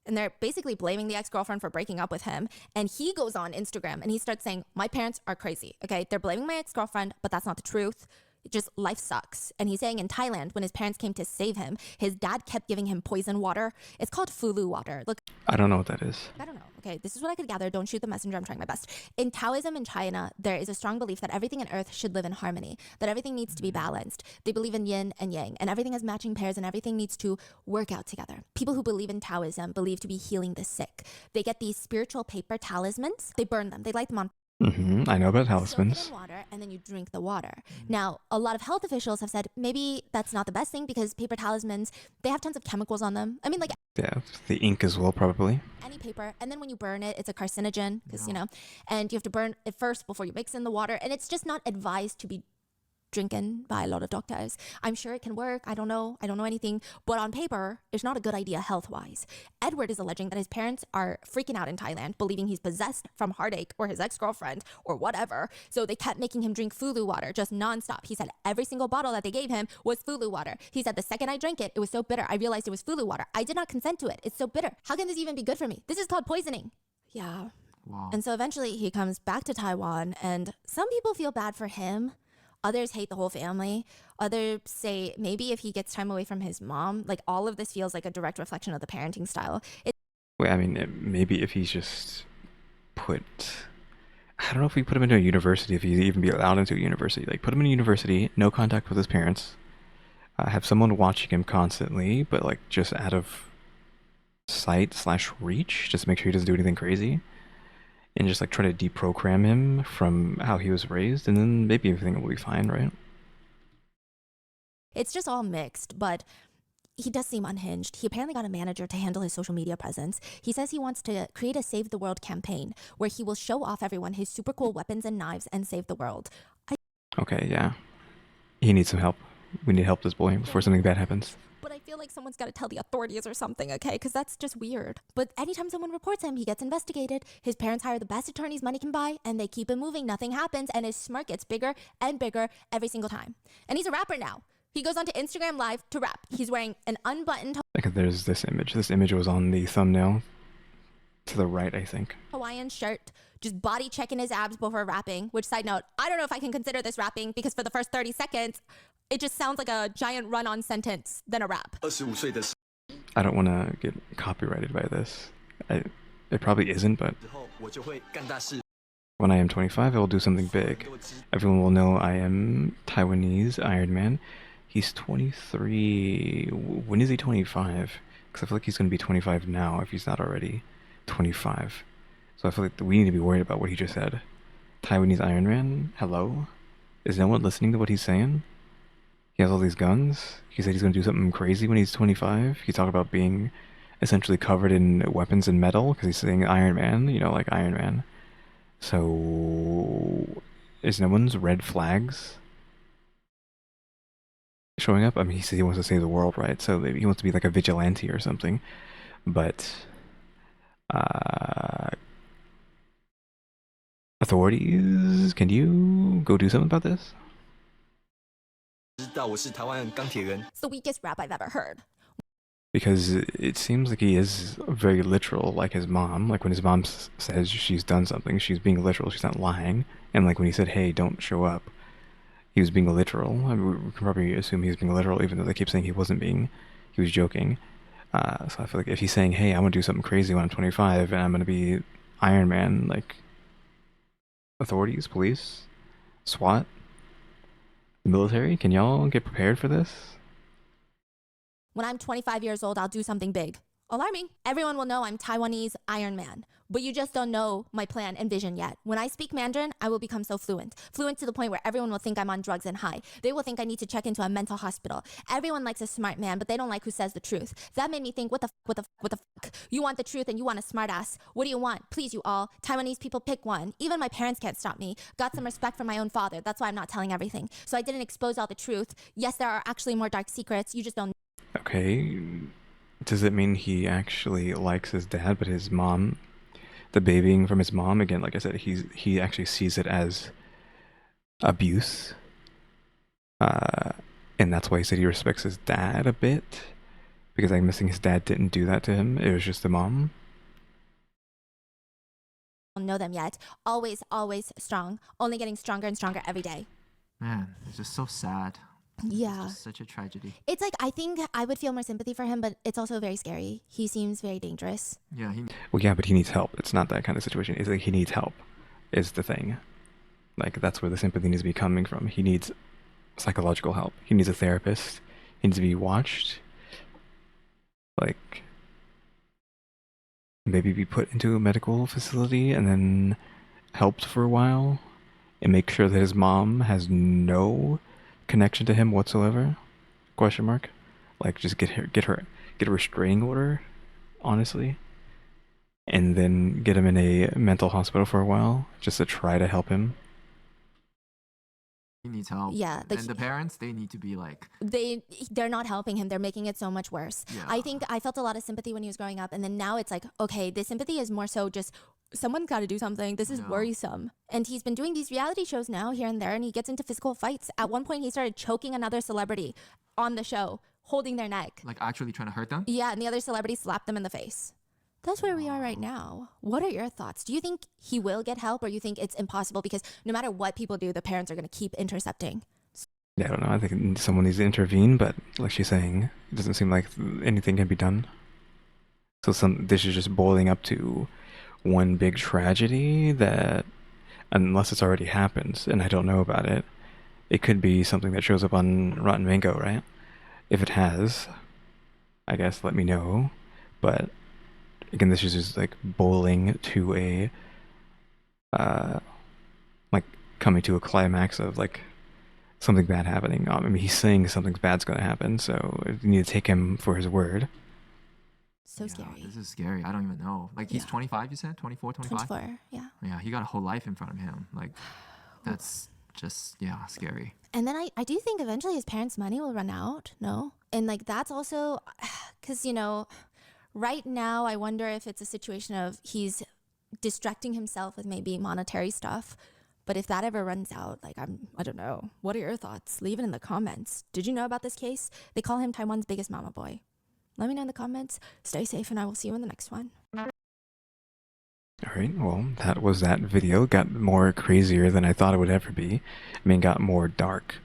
And they're basically blaming the ex-girlfriend for breaking up with him. And he goes on Instagram and he starts saying, my parents are crazy. Okay, they're blaming my ex-girlfriend, but that's not the truth. Just life sucks. And he's saying in Thailand, when his parents came to save him, his dad kept giving him poison water. It's called fulu water. Look, I don't know what that is. I don't know. Okay, this is what I could gather. Don't shoot the messenger. I'm trying my best. In Taoism in China, there is a strong belief that everything on earth should live in harmony, that everything needs to be balanced. They believe in yin and yang, and everything has matching pairs, and everything needs to work out together. People who believe in Taoism believe to be healing the sick. They get these spiritual paper talismans. They burn them. They light them on I know about soak it talismans. in water, and then you drink the water. Now, a lot of health officials have said maybe that's not the best thing because paper talismans, they have tons of chemicals on them. I mean, like Yeah, the ink as well, probably. any paper. And then when you burn it, it's a carcinogen because, you know, and you have to burn it first before you mix in the water. And it's just not advised to be drinking by a lot of doctors. I'm sure it can work. I don't know anything. But on paper, it's not a good idea health-wise. Edward is alleging that his parents are freaking out in Thailand, believing he's possessed from heartache or his ex-girlfriend or whatever. So they kept making him drink fulu water just nonstop. He said every single bottle that they gave him was fulu water. He said the second I drank it, it was so bitter. I realized it was fulu water. I did not consent to it. It's so bitter. How can this even be good for me? This is called poisoning. Yeah. Wow. And so eventually he comes back to Taiwan, and some people feel bad for him. Others hate the whole family. Others say maybe if he gets time away from his mom, like all of this feels like a direct reflection of the parenting style. Wait, I mean, maybe if he's just put... I don't know if we put him into a university, if he'd even be allowed into a university. Like, put him in a university, no contact with his parents. Have someone watching him constantly, but like just out of sight/reach, just make sure he doesn't do anything crazy. And just like try to deprogram him from how he was raised, and then maybe everything will be fine, right? It's just all mixed, but he does seem unhinged. He apparently got a manager to handle his social media presence. He says he wants to create a Save the World campaign where he will show off everyone his super cool weapons and knives and save the world. Okay, yeah. He needs some help. We need to help this boy before something bad happens. But I feel like someone's got to tell the authorities or something, okay? Because that's just weird. But anytime someone reports him, he gets investigated. His parents hire the best attorneys money can buy, and they keep him moving. Nothing happens, and his smirk gets bigger and bigger every single time. And he's a rapper now. He goes onto Instagram Live to rap. He's wearing an unbuttoned Like, there's this image. This image was on the thumbnail to the right, I think. Hawaiian shirt, just body checking his abs before rapping. Which, side note, I don't know if I can consider this rapping because for the first 30 seconds, it just sounds like a giant run-on sentence than a rap. I don't want to get copyrighted by this. It probably isn't, but when I am 25, I will do something big. Everyone will know I am Taiwanese Iron Man. He's 23. When is he 25? Because I feel like he's going to be 25 now if he's not already 25. So I feel like we need to be worried about what he just said. Taiwanese Iron Man? Hello? Is no one listening to what he's saying? He has all these guns. He said he's going to do something crazy when he's 25. He talked about being essentially covered in weapons and metal because he's saying Iron Man, you know, like Iron Man. So, is no one's red flags showing up? I mean, he said he wants to save the world, right? So he wants to be like a vigilante or something. But, authorities, can you go do something about this? It's the weakest rap I've ever heard. Because it seems like he is very literal, like his mom. Like when his mom says she's done something, she's being literal, she's not lying. And like when he said, hey, don't show up, he was being literal. I mean, we can probably assume he was being literal, even though they keep saying he wasn't being, he was joking. So I feel like if he's saying, hey, I want to do something crazy when I'm 25 and I'm going to be Iron Man, like authorities, police, SWAT, military, can y'all get prepared for this? When I'm 25 years old, I'll do something big. Alarming. Everyone will know I'm Taiwanese Iron Man. But you just don't know my plan and vision yet. When I speak Mandarin, I will become so fluent. Fluent to the point where everyone will think I'm on drugs and high. They will think I need to check into a mental hospital. Everyone likes a smart man, but they don't like who says the truth. That made me think, what the fuck? You want the truth and you want a smart ass. What do you want? Please, you all. Taiwanese people, pick one. Even my parents can't stop me. Got some respect for my own father. That's why I'm not telling everything. So I didn't expose all the truth. Yes, there are actually more dark secrets. You just don't. Okay. Does it mean he actually likes his dad, but his mom, the babying from his mom, again, like I said, he actually sees it as abuse, uh, and that's why he said he respects his dad a bit, because I'm guessing his dad didn't do that to him. It was just the mom. Know them yet. Always, always strong. Only getting stronger and stronger every day. Man, it's just so sad. Yeah. It's just such a tragedy. It's like, I think I would feel more sympathy for him, but it's also very scary. He seems very dangerous. Yeah, Well, yeah, but he needs help. It's not that kind of situation. It's like he needs help, is the thing. Like, that's where the sympathy needs to be coming from. He needs psychological help. He needs a therapist. He needs to be watched. Like, maybe be put into a medical facility and then helped for a while and make sure that his mom has no connection to him whatsoever. Question mark. Like, just get a restraining order, honestly, and then get him in a mental hospital for a while just to try to help him. he needs help. Yeah, like and the parents, they need to be like, they're not helping him. They're making it so much worse. Yeah. I think I felt a lot of sympathy when he was growing up, and then now it's like, okay, the sympathy is more so just someone's got to do something. This is Yeah. worrisome. And he's been doing these reality shows now here and there, and he gets into physical fights. At one point, he started choking another celebrity on the show, holding their neck. like actually trying to hurt them. Yeah, and the other celebrity slapped them in the face. That's where we are right now. What are your thoughts? Do you think he will get help, or you think it's impossible because no matter what people do, the parents are going to keep intercepting? Yeah, I don't know. I think someone needs to intervene, but like she's saying, it doesn't seem like anything can be done. So this is just boiling up to one big tragedy that, unless it's already happened and I don't know about it, it could be something that shows up on Rotten Mango, right? If it has, I guess let me know. But again, this is just like boiling to a, like coming to a climax of like something bad happening. I mean, he's saying something bad's going to happen, so you need to take him for his word. So Yeah, scary. This is scary. I don't even know. Like, he's Yeah. 25, you said? 24, 25? 24, yeah. Yeah, he got a whole life in front of him. Like, that's just, yeah, scary. And then I do think eventually his parents' money will run out, no? And like that's also, because, you know, right now I wonder if it's a situation of he's distracting himself with maybe monetary stuff. But if that ever runs out, like I don't know. What are your thoughts? Leave it in the comments. Did you know about this case? They call him Taiwan's biggest mama boy. Let me know in the comments. Stay safe, and I will see you in the next one. Alright, well, that was that video. Got more crazier than I thought it would ever be. I mean, got more dark,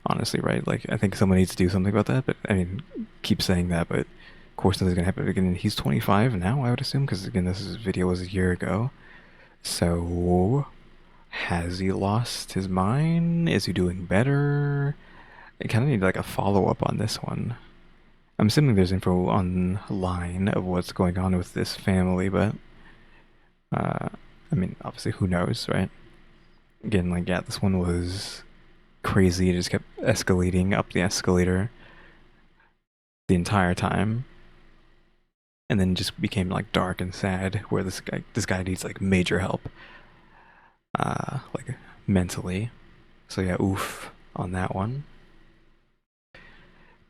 honestly, right? Like, I think someone needs to do something about that, but, I mean, keep saying that, but of course nothing's gonna happen. Again, he's 25 now, I would assume, because, again, this video was a year ago. So, has he lost his mind? Is he doing better? I kind of need, like, a follow-up on this one. I'm assuming there's info online of what's going on with this family, but I mean, obviously, who knows, right? Again, like, yeah, this one was crazy. It just kept escalating up the escalator the entire time, and then just became like dark and sad. Where this guy needs like major help, like mentally. So yeah, oof on that one.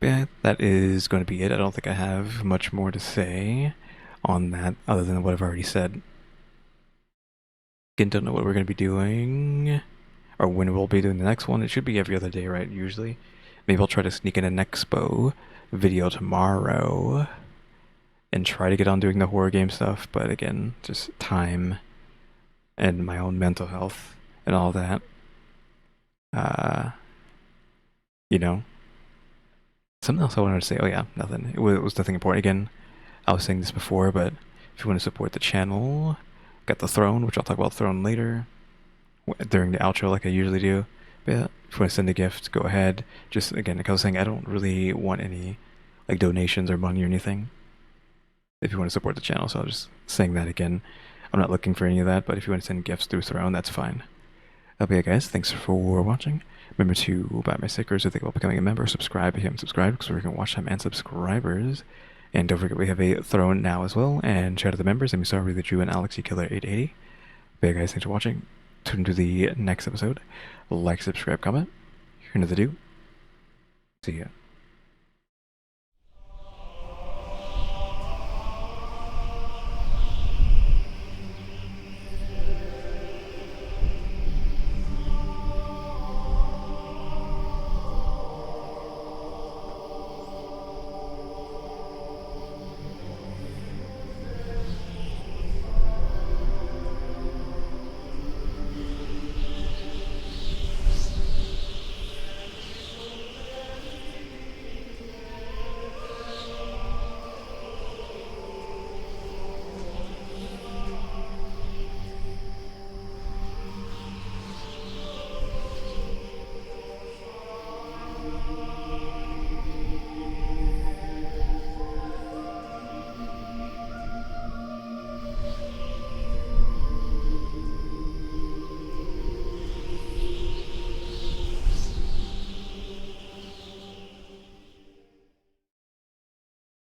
But yeah, that is going to be it. I don't think I have much more to say on that other than what I've already said. Again, don't know what we're going to be doing or when we'll be doing the next one. It should be every other day, right? Usually. Maybe I'll try to sneak in an expo video tomorrow and try to get on doing the horror game stuff. But again, just time and my own mental health and all that. You know. Something else I wanted to say. Oh yeah, nothing. It was nothing important. Again, I was saying this before, but if you want to support the channel, got the throne, which I'll talk about the throne later during the outro like I usually do. But yeah, if you want to send a gift, go ahead. Just again, like I was saying, I don't really want any like donations or money or anything if you want to support the channel. So I'm just saying that again. I'm not looking for any of that, but if you want to send gifts through Throne, that's fine. But yeah, guys, thanks for watching. Remember to buy my stickers if you think about becoming a member. Subscribe if you haven't subscribed, because we're going to watch time and subscribers. And don't forget, we have a Throne now as well. And shout out to the members, EmmyStarr, RaleyDrew, and alexgkiller 880. But yeah, guys, thanks for watching. Tune into the next episode. Like, subscribe, comment. Here's another do. See ya.